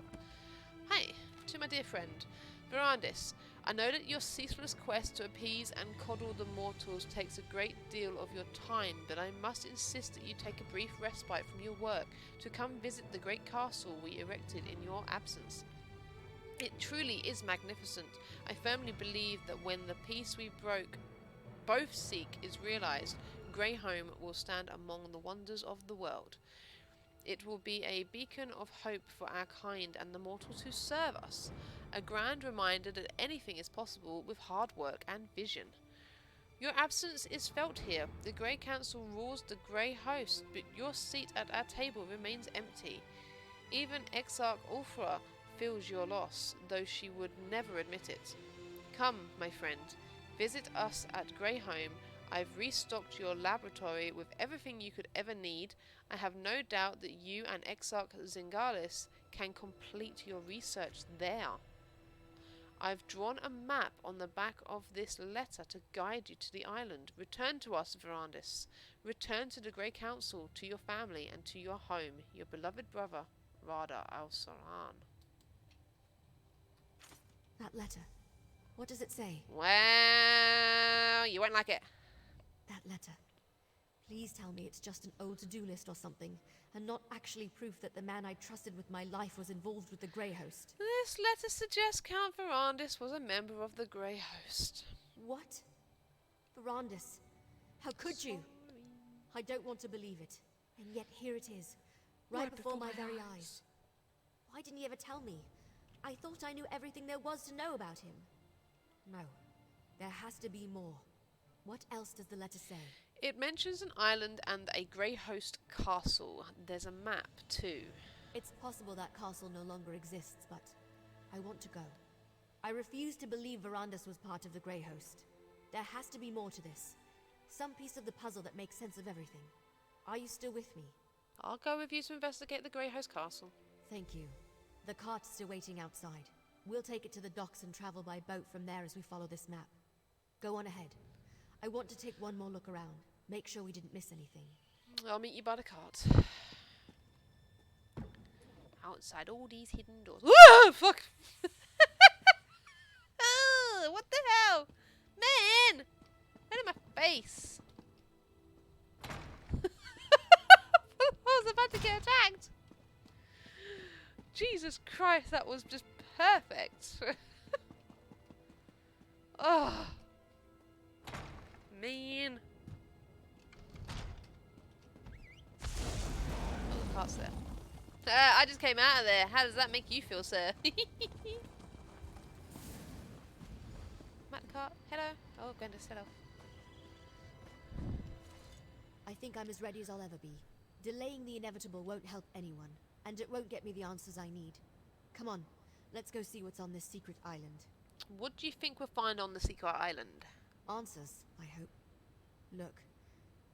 Hi, to my dear friend, Verandis. I know that your ceaseless quest to appease and coddle the mortals takes a great deal of your time, but I must insist that you take a brief respite from your work to come visit the great castle we erected in your absence. It truly is magnificent. I firmly believe that when the peace we both seek is realized, Greyhome will stand among the wonders of the world. It will be a beacon of hope for our kind and the mortals who serve us. A grand reminder that anything is possible with hard work and vision. Your absence is felt here. The Grey Council rules the Grey Host, but your seat at our table remains empty. Even Exarch Ulfra feels your loss, though she would never admit it. Come, my friend, visit us at Greyhome. I've restocked your laboratory with everything you could ever need. I have no doubt that you and Exarch Zingalis can complete your research there. I've drawn a map on the back of this letter to guide you to the island. Return to us, Verandis. Return to the Grey Council, to your family, and to your home. Your beloved brother, Rada al-Saran. That letter. What does it say? Well, you won't like it. That letter. Please tell me it's just an old to-do list or something, and not actually proof that the man I trusted with my life was involved with the Grey Host. This letter suggests Count Verandis was a member of the Grey Host. What? Verandis, how could you? I don't want to believe it, and yet here it is, right before my very eyes. Why didn't he ever tell me? I thought I knew everything there was to know about him. No, there has to be more. What else does the letter say? It mentions an island and a Grey Host castle. There's a map too. It's possible that castle no longer exists, but I want to go. I refuse to believe Verandis was part of the Grey Host. There has to be more to this. Some piece of the puzzle that makes sense of everything. Are you still with me? I'll go with you to investigate the Grey Host castle. Thank you. The cart's still waiting outside. We'll take it to the docks and travel by boat from there as we follow this map. Go on ahead. I want to take one more look around. Make sure we didn't miss anything. I'll meet you by the cart. Outside all these hidden doors. Whoa! Fuck! Oh, what the hell? Man! Out of my face! I was about to get attacked. Jesus Christ, that was just perfect. Oh, man. Oh, the cart's there. I just came out of there. How does that make you feel, sir? Markarth, hello. Oh, goodness, hello. I think I'm as ready as I'll ever be. Delaying the inevitable won't help anyone, and it won't get me the answers I need. Come on, let's go see what's on this secret island. What do you think we'll find on the secret island? Answers, I hope. Look,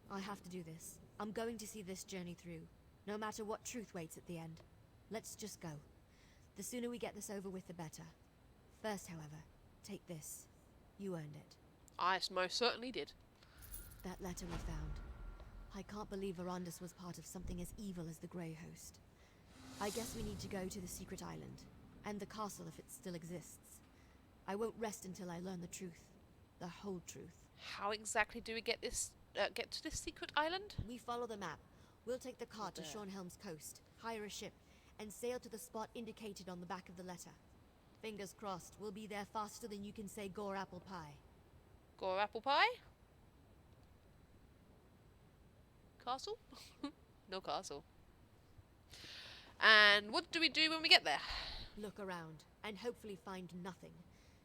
I have to do this. I'm going to see this journey through, no matter what truth waits at the end. Let's just go. The sooner we get this over with, the better. First, however, take this. You earned it. I most certainly did. That letter we found. I can't believe Verandis was part of something as evil as the Grey Host. I guess we need to go to the secret island, and the castle if it still exists. I won't rest until I learn the truth. The whole truth. How exactly do we get this? Get to this secret island? We follow the map. We'll take the cart to Shornhelm's coast, hire a ship, and sail to the spot indicated on the back of the letter. Fingers crossed, we'll be there faster than you can say gore apple pie. Gore apple pie? Castle? No castle. And what do we do when we get there? Look around, and hopefully find nothing.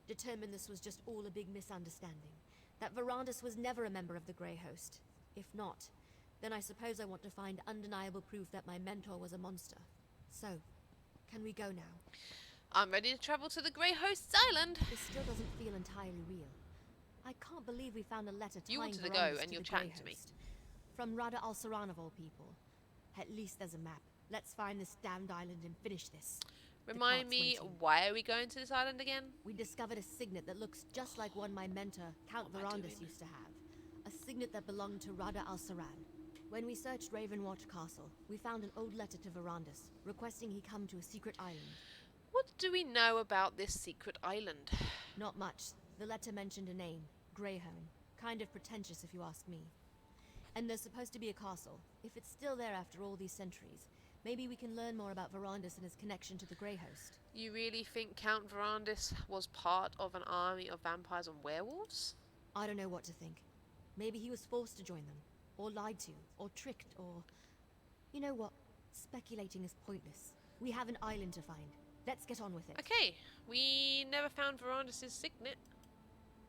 Determine this was just all a big misunderstanding. That Verandis was never a member of the Grey Host. If not, then I suppose I want to find undeniable proof that my mentor was a monster. So, can we go now? I'm ready to travel to the Grey Host's island. This still doesn't feel entirely real. I can't believe we found a letter tying You wanted to Verandis go, and to you're the Grey chatting to me. Host. From Rada al-Saran of all people. At least there's a map. Let's find this damned island and finish this. The Remind cart's me, waiting. why are we going to this island again? We discovered a signet that looks just like one my mentor, Count What am I Verandis, doing? used to have. A signet that belonged to Rada al-Saran. When we searched Ravenwatch Castle, we found an old letter to Verandis, requesting he come to a secret island. What do we know about this secret island? Not much. The letter mentioned a name, Greyhome. Kind of pretentious if you ask me. And there's supposed to be a castle. If it's still there after all these centuries, maybe we can learn more about Verandis and his connection to the Grey Host. You really think Count Verandis was part of an army of vampires and werewolves? I don't know what to think. Maybe he was forced to join them, or lied to, or tricked, or... You know what? Speculating is pointless. We have an island to find. Let's get on with it. Okay, we never found Verandis' signet.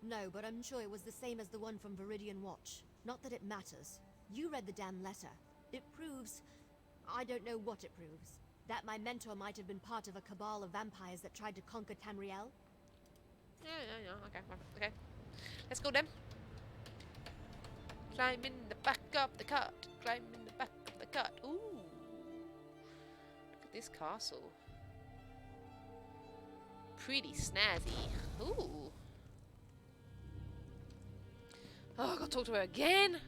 No, but I'm sure it was the same as the one from Viridian Watch. Not that it matters. You read the damn letter. It proves... I don't know what it proves. That my mentor might have been part of a cabal of vampires that tried to conquer Tamriel. Yeah, okay, fine, okay. Let's go then. Climb in the back of the cart. Climb in the back of the cart. Ooh. Look at this castle. Pretty snazzy. Ooh. Oh, I gotta talk to her again.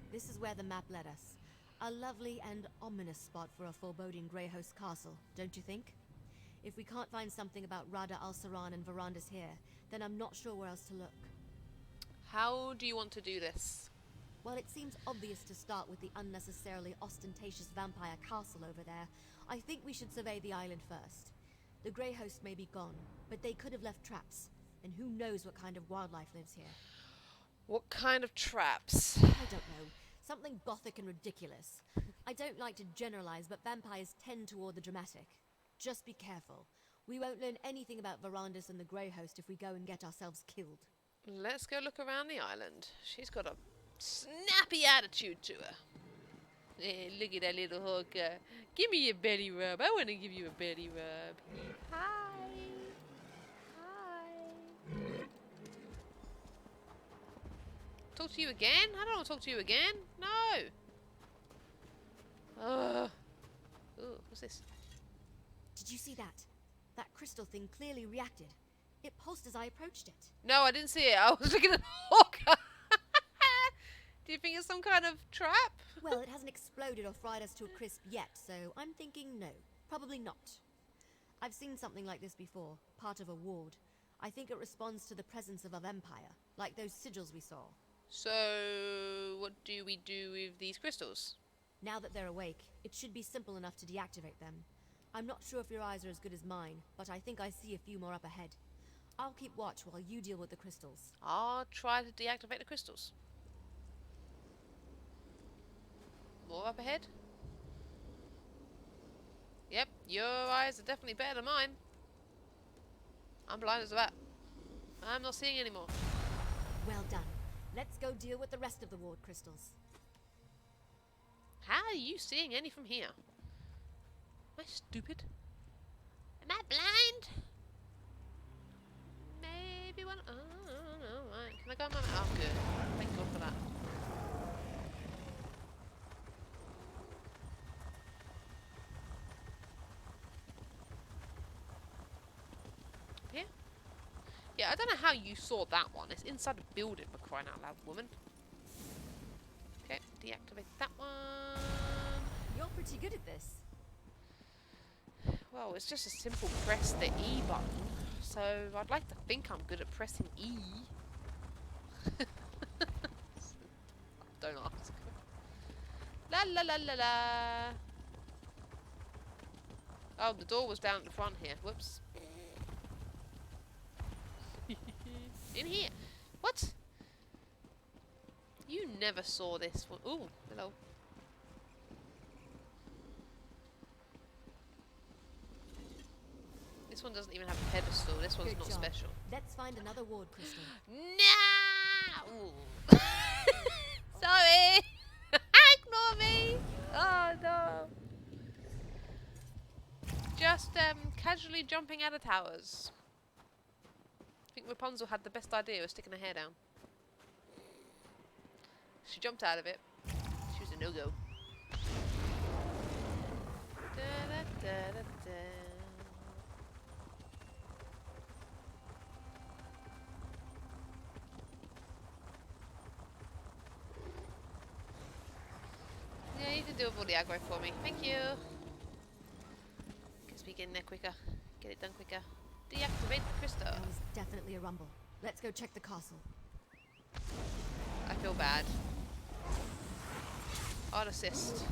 This is where the map led us. A lovely and ominous spot for a foreboding Grey Host castle, don't you think? If we can't find something about Rada al-Saran and Verandis here, then I'm not sure where else to look. How do you want to do this? While it seems obvious to start with the unnecessarily ostentatious vampire castle over there, I think we should survey the island first. The Grey Host may be gone, but they could have left traps, and who knows what kind of wildlife lives here. What kind of traps? I don't know. Something gothic and ridiculous. I don't like to generalize, but vampires tend toward the dramatic. Just be careful. We won't learn anything about Verandis and the Grey Host if we go and get ourselves killed. Let's go look around the island. She's got a snappy attitude to her. Hey, look at that little hooker. Give me a belly rub. I want to give you a belly rub. Hi. Hi. Talk to you again? I don't want to talk to you again. No. Ugh. Ooh, what's this? Did you see that? That crystal thing clearly reacted. It pulsed as I approached it. No, I didn't see it. I was looking at the hooker. Do you think it's some kind of trap? Well, it hasn't exploded or fried us to a crisp yet, so I'm thinking no. Probably not. I've seen something like this before, part of a ward. I think it responds to the presence of a vampire, like those sigils we saw. So, what do we do with these crystals? Now that they're awake, it should be simple enough to deactivate them. I'm not sure if your eyes are as good as mine, but I think I see a few more up ahead. I'll keep watch while you deal with the crystals. I'll try to deactivate the crystals. More up ahead? Yep, your eyes are definitely better than mine. I'm blind as a bat. I'm not seeing anymore. Well done. Let's go deal with the rest of the ward crystals. How are you seeing any from here? Am I stupid? Am I blind? Maybe one. Oh, no, right. Can I go on my? Oh, good. Thank God for that. Here? Yeah, I don't know how you saw that one. It's inside a building, for crying out loud, woman. Okay, deactivate that one. You're pretty good at this. Well, it's just a simple press the E button, so I'd like to think I'm good at pressing E. Don't ask. La la la la la. Oh, the door was down at the front here. Whoops. In here. What? You never saw this one. Ooh, hello. This one doesn't even have a pedestal. This one's Good not job. special. Let's find another ward crystal. No! Sorry! Ignore me! Oh no! Just casually jumping out of towers. I think Rapunzel had the best idea of sticking her hair down. She jumped out of it. She was a no-go. Yeah, you can do all the aggro for me. Thank you. Guess we get in there quicker. Get it done quicker. Deactivate the crystal. There was definitely a rumble. Let's go check the castle. I feel bad. I'll assist.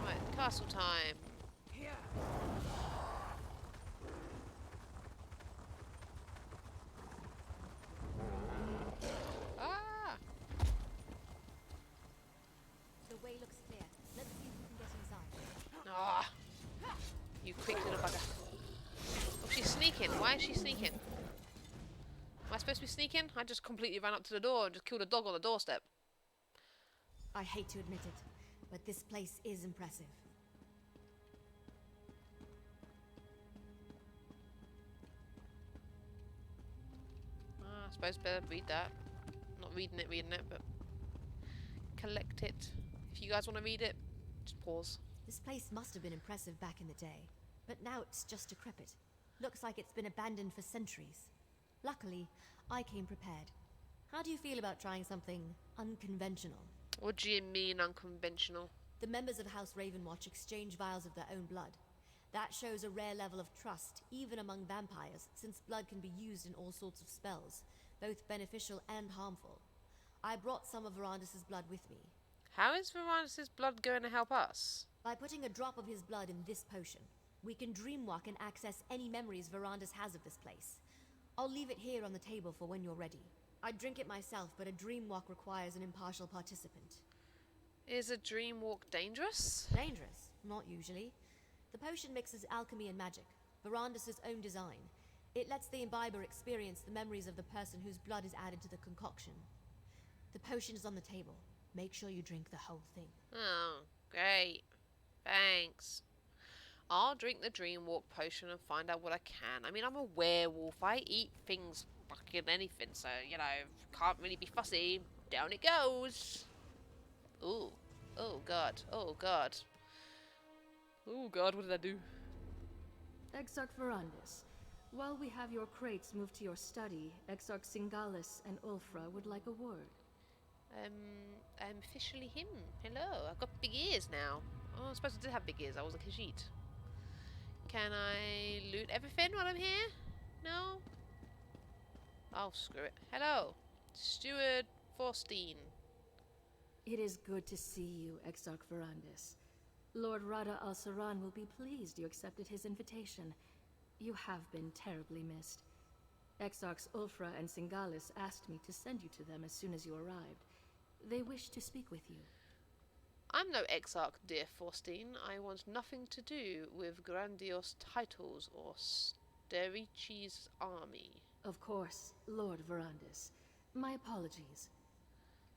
Right, castle time. Ah! The way looks clear. Let's see if we can get inside. Ah! You quick little bugger. Oh, she's sneaking. Why is she sneaking? Am I supposed to be sneaking? I just completely ran up to the door and just killed a dog on the doorstep. I hate to admit it, but this place is impressive. I suppose better read that. Not reading it, but collect it. If you guys want to read it, just pause. This place must have been impressive back in the day, but now it's just decrepit. Looks like it's been abandoned for centuries. Luckily, I came prepared. How do you feel about trying something unconventional? What do you mean unconventional? The members of House Ravenwatch exchange vials of their own blood. That shows a rare level of trust, even among vampires, since blood can be used in all sorts of spells, both beneficial and harmful. I brought some of Verandis' blood with me. How is Verandis' blood going to help us? By putting a drop of his blood in this potion, we can dreamwalk and access any memories Verandis has of this place. I'll leave it here on the table for when you're ready. I'd drink it myself, but a dreamwalk requires an impartial participant. Is a dream walk dangerous? Dangerous? Not usually. The potion mixes alchemy and magic, Verandis' own design. It lets the imbiber experience the memories of the person whose blood is added to the concoction. The potion is on the table. Make sure you drink the whole thing. Oh, great. Thanks. I'll drink the dream walk potion and find out what I can. I mean, I'm a werewolf. I eat things fucking anything, so, you know, can't really be fussy. Down it goes. Ooh. Oh, God. Oh, God. Oh, God, what did I do? Exarch Verandis, while we have your crates moved to your study, Exarch Singalis and Ulfra would like a word. I'm officially him. Hello. I've got big ears now. Oh, I suppose I did have big ears. I was a Khajiit. Can I loot everything while I'm here? No? Oh, screw it. Hello, Steward Forstein. It is good to see you, Exarch Verandis. Lord Rada al-Saran will be pleased you accepted his invitation. You have been terribly missed. Exarchs Ulfra and Singalis asked me to send you to them as soon as you arrived. They wish to speak with you. I'm no exarch, dear Forstein. I want nothing to do with grandiose titles or Sterici's army. Of course, Lord Verandis. My apologies.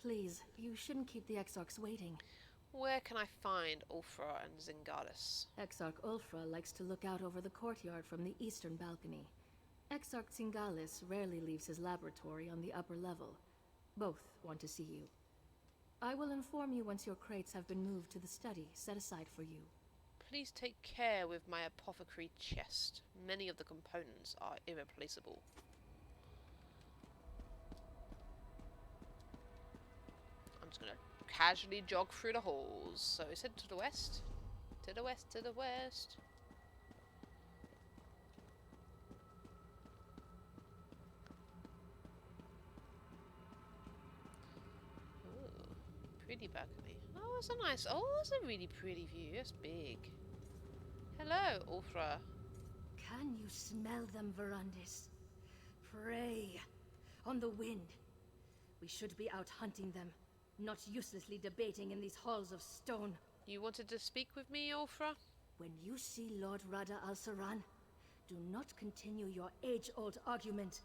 Please, you shouldn't keep the Exarchs waiting. Where can I find Ulfra and Zingalis? Exarch Ulfra likes to look out over the courtyard from the eastern balcony. Exarch Singalis rarely leaves his laboratory on the upper level. Both want to see you. I will inform you once your crates have been moved to the study set aside for you. Please take care with my apothecary chest. Many of the components are irreplaceable. I'm just gonna casually jog through the halls. So is it to the west? To the west, to the west. Ooh, pretty balcony. Oh, it's a nice. Oh, it's a really pretty view. It's big. Hello, Ulfra. Can you smell them, Verandis? Prey on the wind. We should be out hunting them, not uselessly debating in these halls of stone. You wanted to speak with me, Ulfra? When you see Lord Rada al-Saran, do not continue your age-old argument.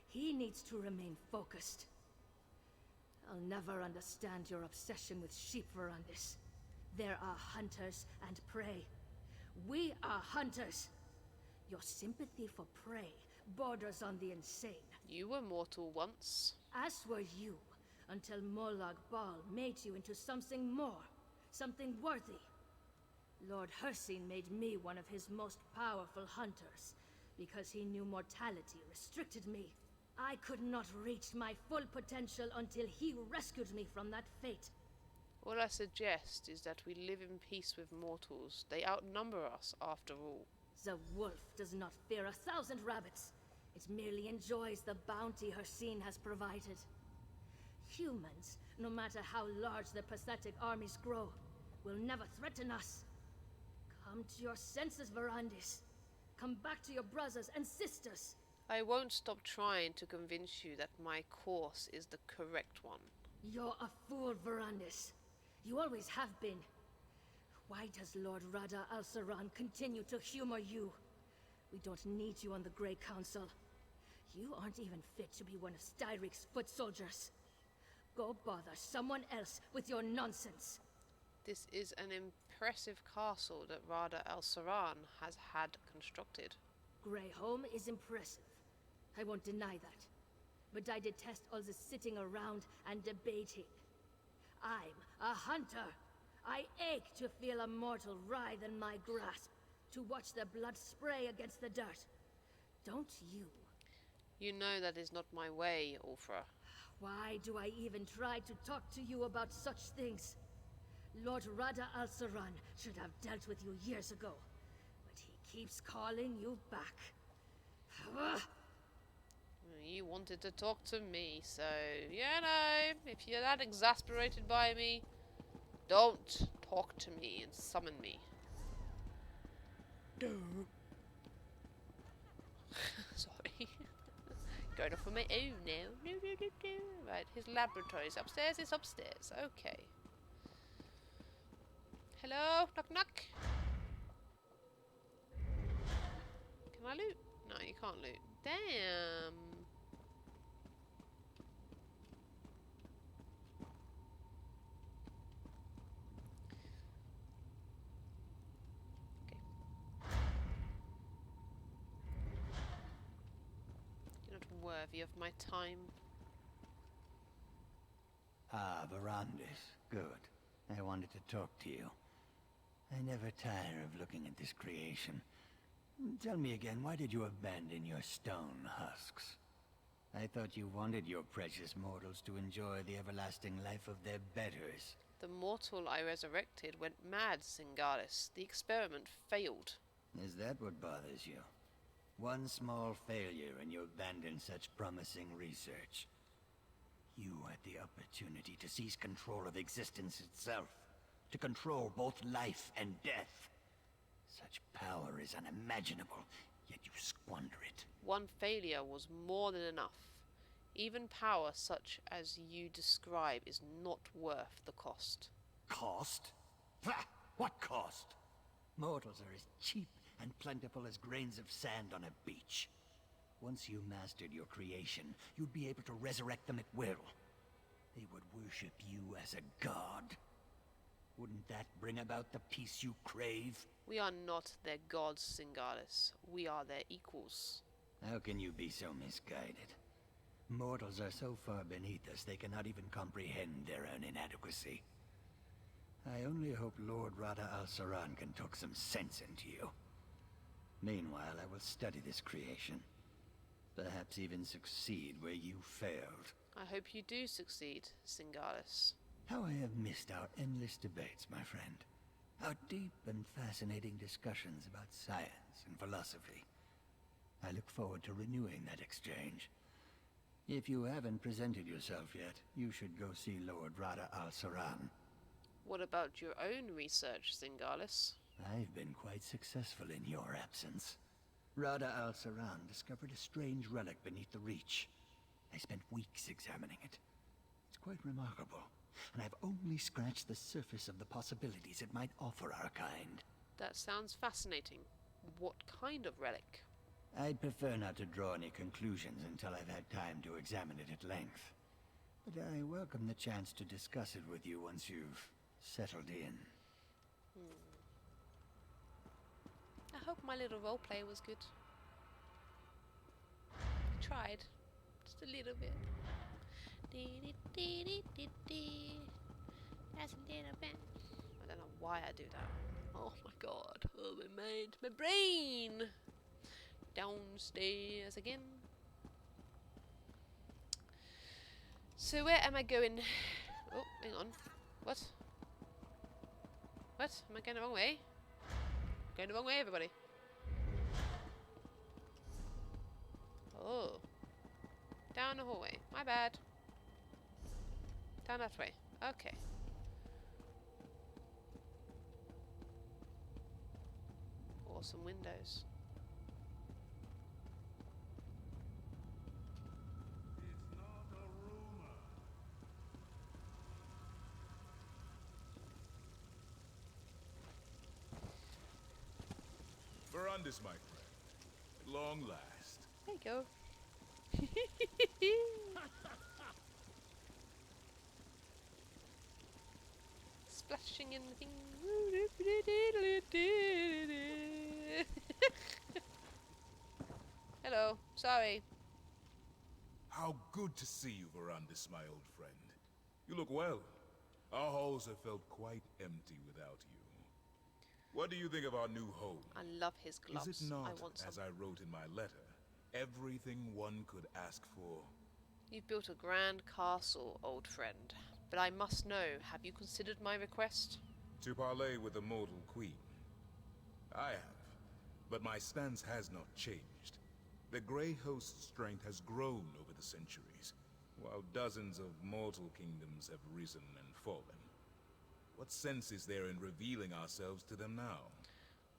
He needs to remain focused. I'll never understand your obsession with sheep, Verandis. There are hunters and prey. We are hunters. Your sympathy for prey borders on the insane. You were mortal once. As were you, until Molag Bal made you into something more, something worthy. Lord Hersin made me one of his most powerful hunters, because he knew mortality restricted me. I could not reach my full potential until he rescued me from that fate. All I suggest is that we live in peace with mortals. They outnumber us, after all. The wolf does not fear 1,000 rabbits. It merely enjoys the bounty Hersin has provided. Humans, no matter how large their pathetic armies grow, will never threaten us. Come to your senses, Verandis. Come back to your brothers and sisters. I won't stop trying to convince you that my course is the correct one. You're a fool, Verandis. You always have been. Why does Lord Rada al-Saran continue to humor you? We don't need you on the Grey Council. You aren't even fit to be one of Styric's foot soldiers. Go bother someone else with your nonsense. This is an impressive castle that Rada al-Saran has had constructed. Greyholm is impressive. I won't deny that. But I detest all the sitting around and debating. I'm a hunter. I ache to feel a mortal writhe in my grasp, to watch their blood spray against the dirt. Don't you? You know that is not my way, Ulfra. Why do I even try to talk to you about such things? Lord Rada al-Saran should have dealt with you years ago, but he keeps calling you back. You wanted to talk to me, so, you know, if you're that exasperated by me, don't talk to me and summon me. Sorry. Going off on my own now. No. Right, his laboratory is upstairs. It's upstairs. Okay. Hello? Knock knock. Can I loot? No, you can't loot. Damn. Worthy of my time. Ah, Verandis. Good. I wanted to talk to you. I never tire of looking at this creation. Tell me again, why did you abandon your stone husks? I thought you wanted your precious mortals to enjoy the everlasting life of their betters. The mortal I resurrected went mad, Singalis. The experiment failed. Is that what bothers you? One small failure and you abandon such promising research. You had the opportunity to seize control of existence itself. To control both life and death. Such power is unimaginable, yet you squander it. One failure was more than enough. Even power such as you describe is not worth the cost. Cost? Pah! What cost? Mortals are as cheap and plentiful as grains of sand on a beach. Once you mastered your creation, you'd be able to resurrect them at will. They would worship you as a god. Wouldn't that bring about the peace you crave? We are not their gods, Singalis. We are their equals. How can you be so misguided? Mortals are so far beneath us they cannot even comprehend their own inadequacy. I only hope Lord Rada al-Saran can talk some sense into you. Meanwhile, I will study this creation. Perhaps even succeed where you failed. I hope you do succeed, Singalis. How I have missed our endless debates, my friend. Our deep and fascinating discussions about science and philosophy. I look forward to renewing that exchange. If you haven't presented yourself yet, you should go see Lord Rada al-Saran. What about your own research, Singalis? I've been quite successful in your absence. Rada al-Saran discovered a strange relic beneath the Reach. I spent weeks examining it. It's quite remarkable, and I've only scratched the surface of the possibilities it might offer our kind. That sounds fascinating. What kind of relic? I'd prefer not to draw any conclusions until I've had time to examine it at length. But I welcome the chance to discuss it with you once you've settled in. I hope my little roleplay was good. I tried. Just a little bit. Just a little bit. I don't know why I do that. Oh my god. Oh, my mind. My brain! Downstairs again. So where am I going? Oh, hang on. What? What? Am I going the wrong way? Going the wrong way, everybody. Oh. Down the hallway. My bad. Down that way. Okay. Awesome windows. Verandis, my friend. At long last. There you go. Splashing in the thing. Hello. Sorry. How good to see you, Verandis, my old friend. You look well. Our halls have felt quite empty without you. What do you think of our new home? I love his gloves. Is it not, I want some. as I wrote in my letter, everything one could ask for? You've built a grand castle, old friend. But I must know, have you considered my request? To parley with the mortal queen. I have, but my stance has not changed. The Grey Host's strength has grown over the centuries, while dozens of mortal kingdoms have risen and fallen. What sense is there in revealing ourselves to them now?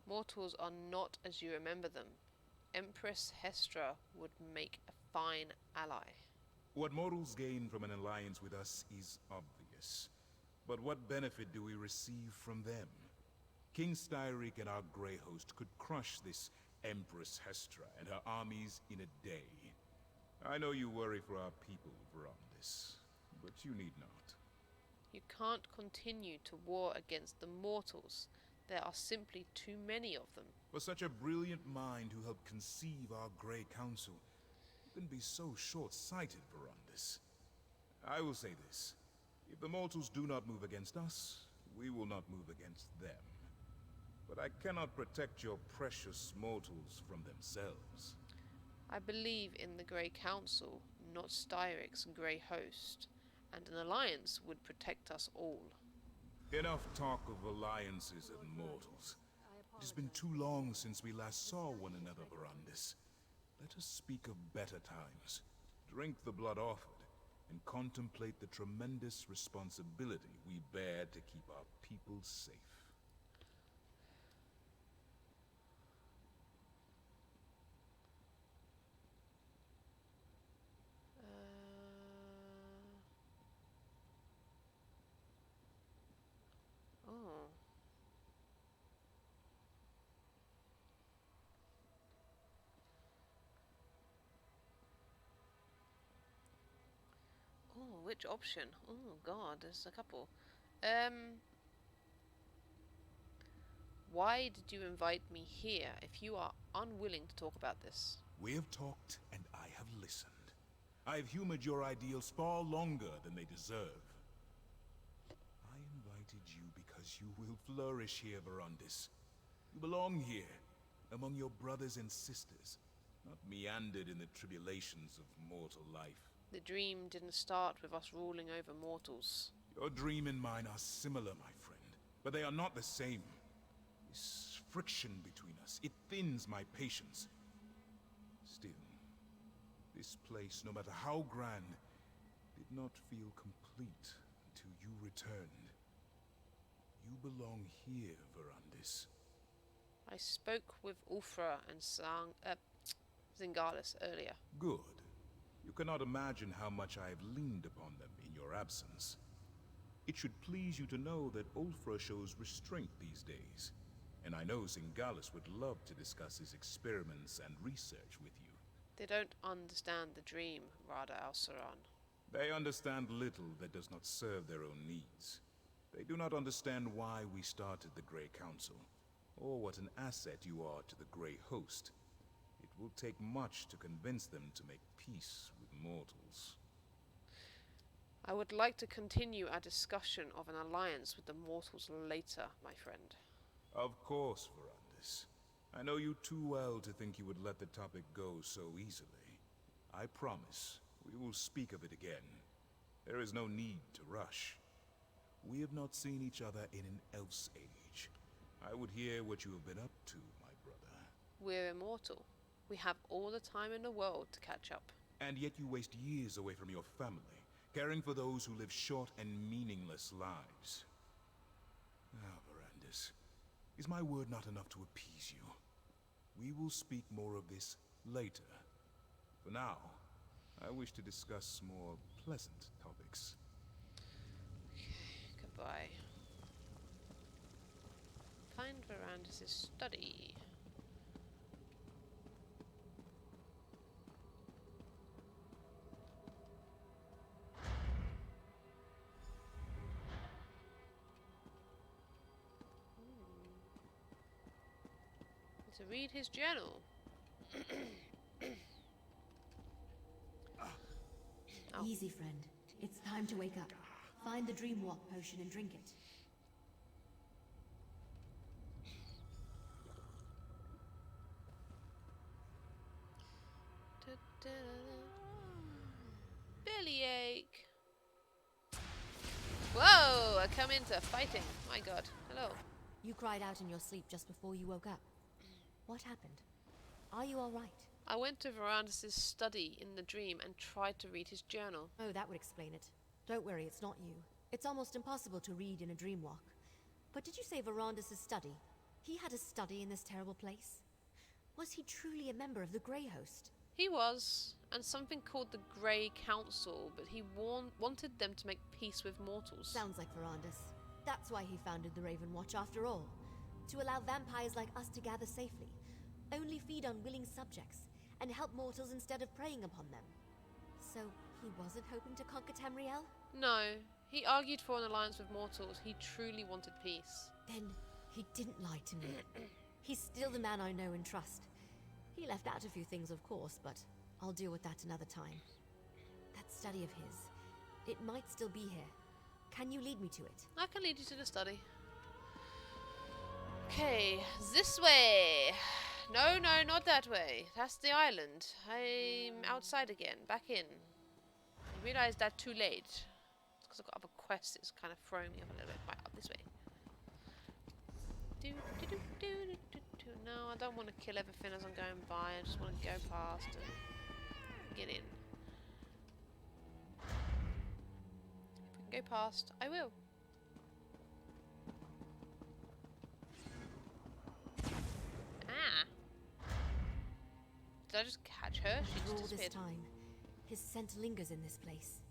Mortals are not as you remember them. Empress Hestra would make a fine ally. What mortals gain from an alliance with us is obvious. But what benefit do we receive from them? King Styric and our Grey Host could crush this Empress Hestra and her armies in a day. I know you worry for our people, Verandis, but you need not. You can't continue to war against the mortals. There are simply too many of them. For such a brilliant mind who helped conceive our Grey Council, you can be so short-sighted, Verandis. I will say this. If the mortals do not move against us, we will not move against them. But I cannot protect your precious mortals from themselves. I believe in the Grey Council, not Styric's Grey Host, and an alliance would protect us all. Enough talk of alliances and mortals. It has been too long since we last saw one another, Verandis. Let us speak of better times. Drink the blood offered, and contemplate the tremendous responsibility we bear to keep our people safe. Oh. Oh, which option? Oh god, there's a couple. Why did you invite me here if you are unwilling to talk about this? We have talked, and I have listened. I have humored your ideals far longer than they deserve. I invited you because you will flourish here, Verandis. You belong here, among your brothers and sisters, not meandered in the tribulations of mortal life. The dream didn't start with us ruling over mortals. Your dream and mine are similar, my friend, but they are not the same. This friction between us, it thins my patience. Still, this place, no matter how grand, did not feel complete until you returned. You belong here, Verandis. I spoke with Ulfra and Zingalis earlier. Good. You cannot imagine how much I have leaned upon them in your absence. It should please you to know that Ulfra shows restraint these days, and I know Zingalis would love to discuss his experiments and research with you. They don't understand the dream, Rada al-Saran. They understand little that does not serve their own needs. They do not understand why we started the Grey Council, or what an asset you are to the Grey Host. It will take much to convince them to make peace with mortals. I would like to continue our discussion of an alliance with the mortals later, my friend. Of course, Verandis. I know you too well to think you would let the topic go so easily. I promise we will speak of it again. There is no need to rush. We have not seen each other in an elf's age. I would hear what you have been up to, my brother. We're immortal. We have all the time in the world to catch up. And yet you waste years away from your family, caring for those who live short and meaningless lives. Ah, Verandis, is my word not enough to appease you? We will speak more of this later. For now, I wish to discuss more pleasant topics. Okay, goodbye. Find Verandis' study. To read his journal. Oh. Easy, friend. It's time to wake up. Find the dream walk potion and drink it. Bellyache. Whoa! I come into fighting. My god. Hello. You cried out in your sleep just before you woke up. What happened? Are you all right? I went to Verandis' study in the dream and tried to read his journal. Oh, that would explain it. Don't worry, it's not you. It's almost impossible to read in a dream walk. But did you say Verandis' study? He had a study in this terrible place? Was he truly a member of the Grey Host? He was, and something called the Grey Council, but he wanted them to make peace with mortals. Sounds like Verandis. That's why he founded the Raven Watch after all. To allow vampires like us to gather safely, only feed on willing subjects, and help mortals instead of preying upon them. So, he wasn't hoping to conquer Tamriel? No, he argued for an alliance with mortals. He truly wanted peace. Then, he didn't lie to me. He's still the man I know and trust. He left out a few things, of course, but I'll deal with that another time. That study of his, it might still be here. Can you lead me to it? I can lead you to the study. Okay, this way. No, no, not that way. That's the island. I'm outside again, back in. I realised that too late. It's because I've got other quests. It's kind of throwing me off a little bit. Right, up this way. Do, do, do, do, do, No, I don't want to kill everything as I'm going by. I just want to go past and get in. If we can go past, I will. Ah! Did I just catch her? She After just all this disappeared. time, his scent lingers in this place.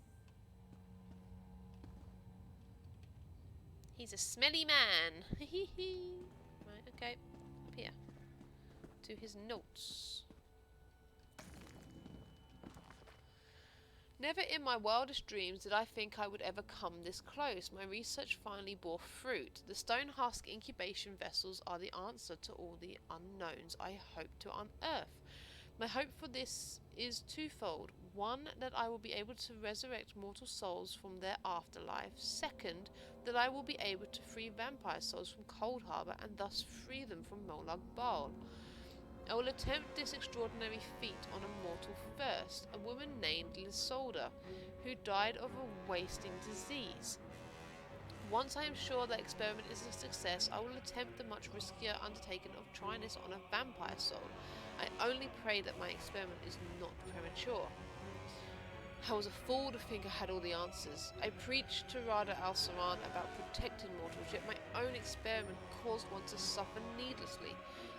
He's a smelly man. Right, okay. Up here. To his notes. Never in my wildest dreams did I think I would ever come this close. My research finally bore fruit. The stone husk incubation vessels are the answer to all the unknowns I hope to unearth. My hope for this is twofold. One, that I will be able to resurrect mortal souls from their afterlife. Second, that I will be able to free vampire souls from Cold Harbor and thus free them from Molag Bal. I will attempt this extraordinary feat on a mortal first, a woman named Lysolda, who died of a wasting disease. Once I am sure that experiment is a success, I will attempt the much riskier undertaking of trying this on a vampire soul. I only pray that my experiment is not premature. I was a fool to think I had all the answers. I preached to Rada al-Saran about protecting mortals, yet my own experiment caused one to suffer needlessly.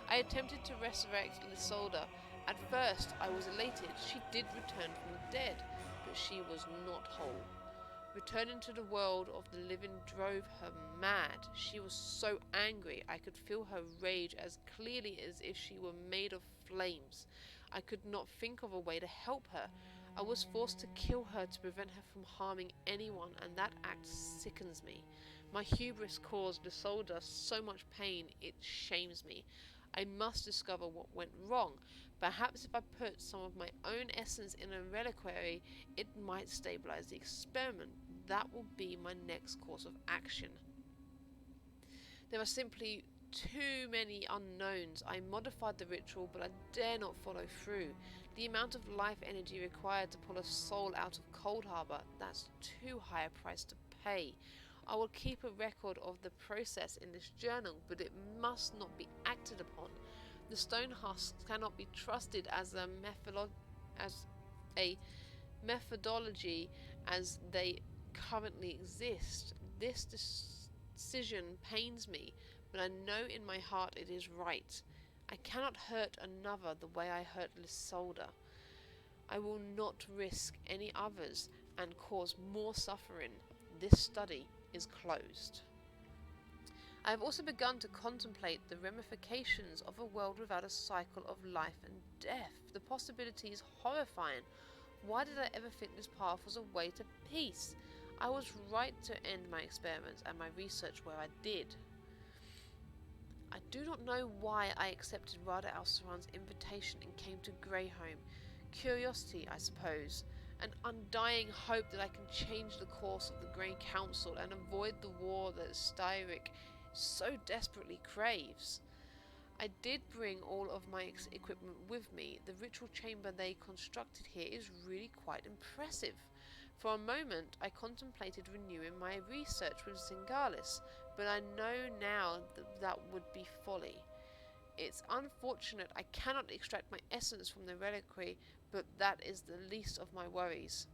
I attempted to resurrect Lysolda. At first, I was elated. She did return from the dead, but she was not whole. Returning to the world of the living drove her mad. She was so angry, I could feel her rage as clearly as if she were made of flames. I could not think of a way to help her. I was forced to kill her to prevent her from harming anyone, and that act sickens me. My hubris caused Lysolda so much pain, it shames me. I must discover what went wrong. Perhaps if I put some of my own essence in a reliquary, it might stabilize the experiment. That will be my next course of action. There are simply too many unknowns. I modified the ritual, but I dare not follow through. The amount of life energy required to pull a soul out of Cold Harbor, that's too high a price to pay. I will keep a record of the process in this journal, but it must not be acted upon. The stone husks cannot be trusted as a methodology as they currently exist. This decision pains me, but I know in my heart it is right. I cannot hurt another the way I hurt Lysolda. I will not risk any others and cause more suffering. This study is closed. I have also begun to contemplate the ramifications of a world without a cycle of life and death. The possibility is horrifying. Why did I ever think this path was a way to peace? I was right to end my experiments and my research where I did. I do not know why I accepted Rada al-Saran's invitation and came to Greyhome. Curiosity, I suppose. An undying hope that I can change the course of the Grey Council and avoid the war that Styric so desperately craves. I did bring all of my equipment with me. The ritual chamber they constructed here is really quite impressive. For a moment, I contemplated renewing my research with Zingalis, but I know now that would be folly. It's unfortunate I cannot extract my essence from the reliquary, but that is the least of my worries.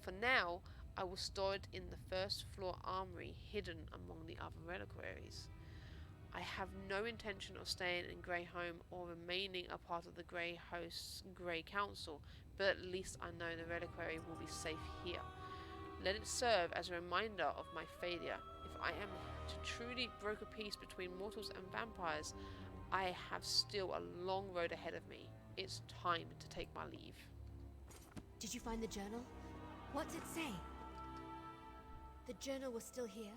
For now, I will store it in the first floor armory, hidden among the other reliquaries. I have no intention of staying in Greyhome or remaining a part of the Grey Host's Grey Council, but at least I know the reliquary will be safe here. Let it serve as a reminder of my failure. If I am to truly broker peace between mortals and vampires, I have still a long road ahead of me. It's time to take my leave. Did you find the journal? What did it say? The journal was still here?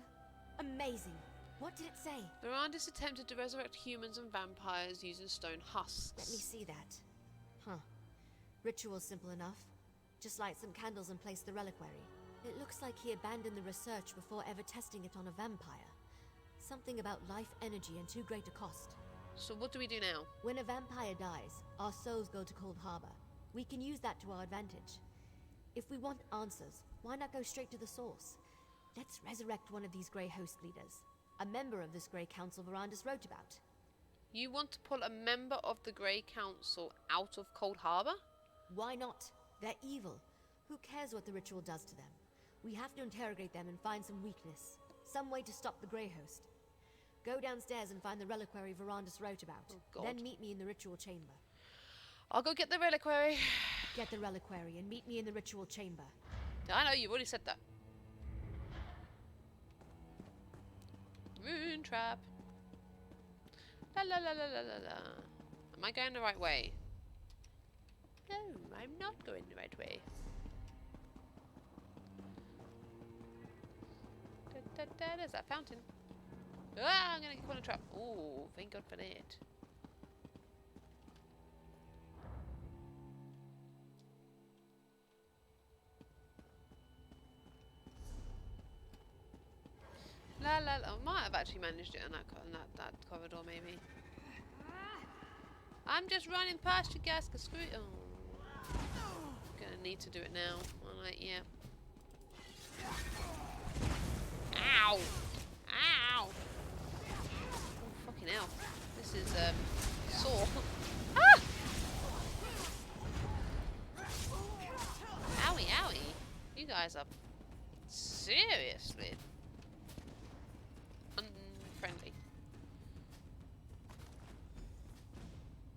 Amazing! What did it say? Verandis attempted to resurrect humans and vampires using stone husks. Let me see that. Huh. Ritual's simple enough. Just light some candles and place the reliquary. It looks like he abandoned the research before ever testing it on a vampire. Something about life energy and too great a cost. So what do we do now? When a vampire dies, our souls go to Cold Harbor. We can use that to our advantage. If we want answers, why not go straight to the source? Let's resurrect one of these Grey Host leaders. A member of this Grey Council Verandis wrote about. You want to pull a member of the Grey Council out of Cold Harbor? Why not? They're evil. Who cares what the ritual does to them? We have to interrogate them and find some weakness. Some way to stop the Grey Host. Go downstairs and find the reliquary Verandis wrote about. Oh, God. Then meet me in the ritual chamber. I'll go get the reliquary. Get the reliquary and meet me in the ritual chamber. I know, you've already said that. Moon trap. La la la la la la la. Am I going the right way? No, I'm not going the right way. Da, da, da, there's that fountain. Ah, I'm gonna get caught in a trap. Oh, thank God for that. La la la. I might have actually managed it on that corridor, maybe. I'm just running past you guys, cause screw it. Oh. Gonna need to do it now. Alright, yeah. Ow! Ow! Oh, fucking hell. This is, sore. Ah! Owie, owie. You guys are seriously unfriendly.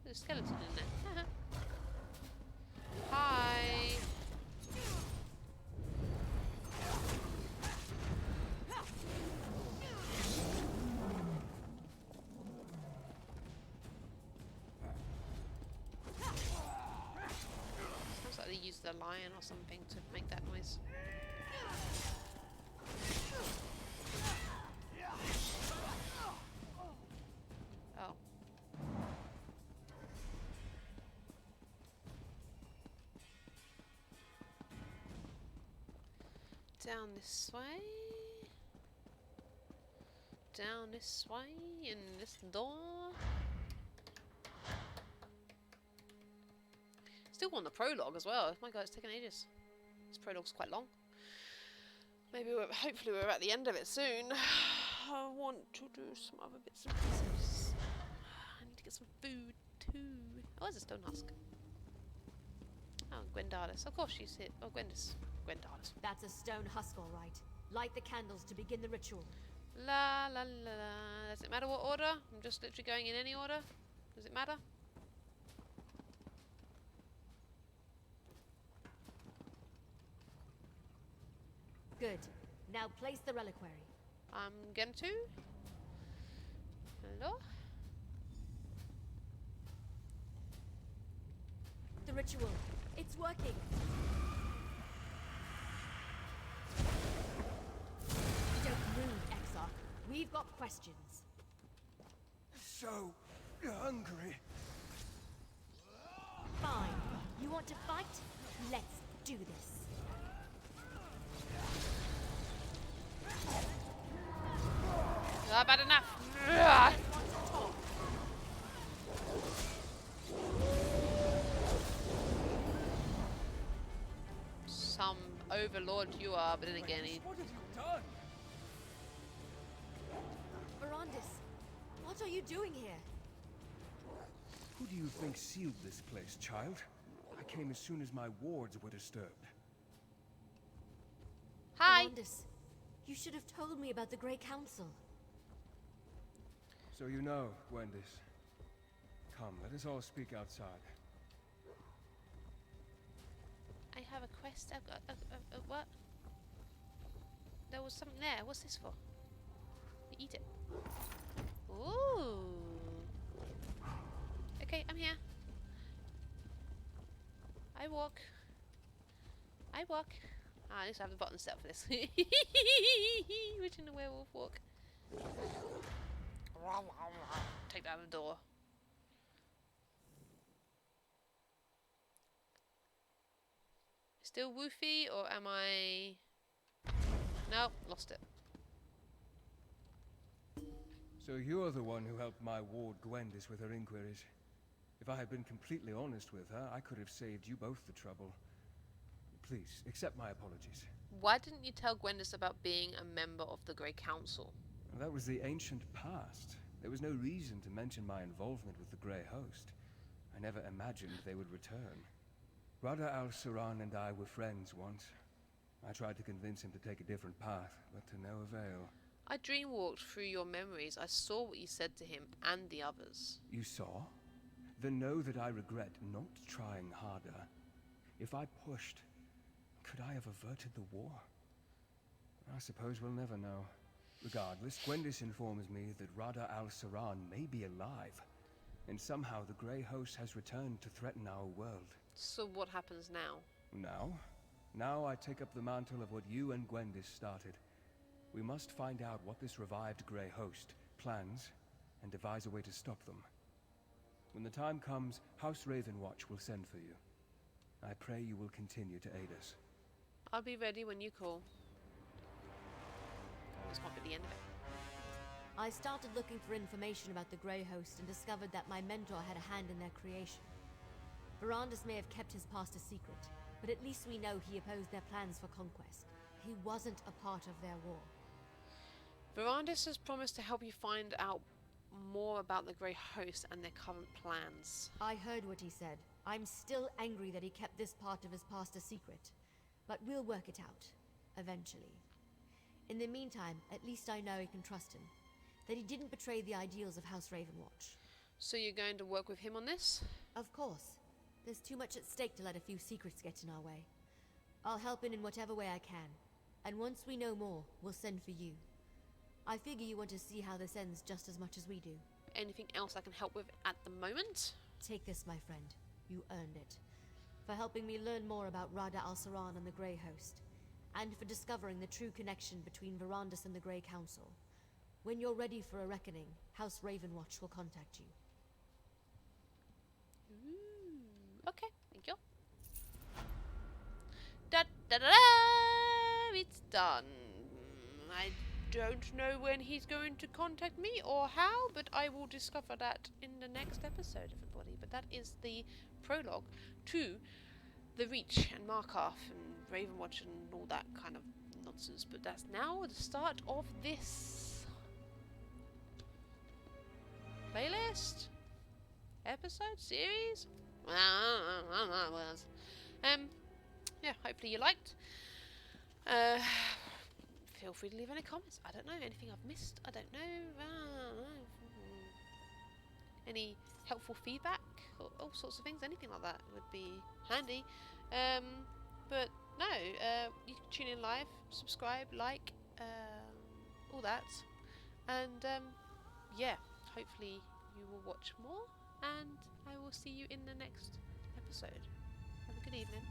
There's a skeleton in there. Hi. Sounds like they used the lion or something to make that noise. Oh. Down this way. Down this way, in this door. Still want the prologue as well. My God, it's taken ages. This prologue's quite long. Maybe hopefully we're at the end of it soon. I want to do some other bits and pieces. I need to get some food too. Oh, there's a stone husk. Oh, Gwendalis. Of course she's here. Oh, Gwendalis. That's a stone husk, all right. Light the candles to begin the ritual. La la la la. Does it matter what order? I'm just literally going in any order. Does it matter? Good. Now place the reliquary. I'm going to. Hello? The ritual. It's working. Don't move, Exarch. We've got questions. So hungry. Fine. You want to fight? Let's do this. Oh, bad enough. Some overlord you are, but then again, he... What have you done? Verandis, what are you doing here? Who do you think sealed this place, child? I came as soon as my wards were disturbed. Hi. Verandis, you should have told me about the Grey Council. So you know, Gwendis. Come, let us all speak outside. I have a quest. I've got what? There was something there. What's this for? You eat it. Ooh. Okay, I'm here. I walk. Ah, I need to have the button set for this. Which in the werewolf walk. Take down the door. Still woofy, or am I... Nope, lost it. So you're the one who helped my ward Gwendis with her inquiries. If I had been completely honest with her, I could have saved you both the trouble. Please, accept my apologies. Why didn't you tell Gwendis about being a member of the Grey Council? That was the ancient past. There was no reason to mention my involvement with the Grey Host. I never imagined they would return. Rada al-Saran and I were friends once. I tried to convince him to take a different path, but to no avail. I dreamwalked through your memories. I saw what you said to him and the others. You saw? Then know that I regret not trying harder. If I pushed, could I have averted the war? I suppose we'll never know. Regardless, Gwendis informs me that Rada al-Saran may be alive, and somehow the Grey Host has returned to threaten our world. So what happens now? Now I take up the mantle of what you and Gwendis started. We must find out what this revived Grey Host plans, and devise a way to stop them. When the time comes, House Ravenwatch will send for you. I pray you will continue to aid us. I'll be ready when you call. This might be the end of it. I started looking for information about the Grey Host and discovered that my mentor had a hand in their creation. Verandis may have kept his past a secret, but at least we know he opposed their plans for conquest. He wasn't a part of their war. Verandis has promised to help you find out more about the Grey Host and their current plans. I heard what he said. I'm still angry that he kept this part of his past a secret, but we'll work it out, eventually. In the meantime, at least I know I can trust him, that he didn't betray the ideals of House Ravenwatch. So you're going to work with him on this? Of course. There's too much at stake to let a few secrets get in our way. I'll help in whatever way I can, and once we know more, we'll send for you. I figure you want to see how this ends just as much as we do. Anything else I can help with at the moment? Take this, my friend. You earned it. For helping me learn more about Rada al-Saran and the Grey Host, and for discovering the true connection between Verandis and the Grey Council. When you're ready for a reckoning, House Ravenwatch will contact you. Okay, thank you. Da da da da! It's done. I don't know when he's going to contact me or how, but I will discover that in the next episode, everybody. But that is the prologue to the Reach and Markarth and Ravenwatch and all that kind of nonsense. But that's now the start of this playlist, episode, series. Yeah, hopefully you liked. Feel free to leave any comments. I don't know, anything I've missed. I don't know. Any helpful feedback or all sorts of things. Anything like that would be handy. But no, you can tune in live, subscribe, like, all that, and yeah, hopefully you will watch more, and I will see you in the next episode. Have a good evening.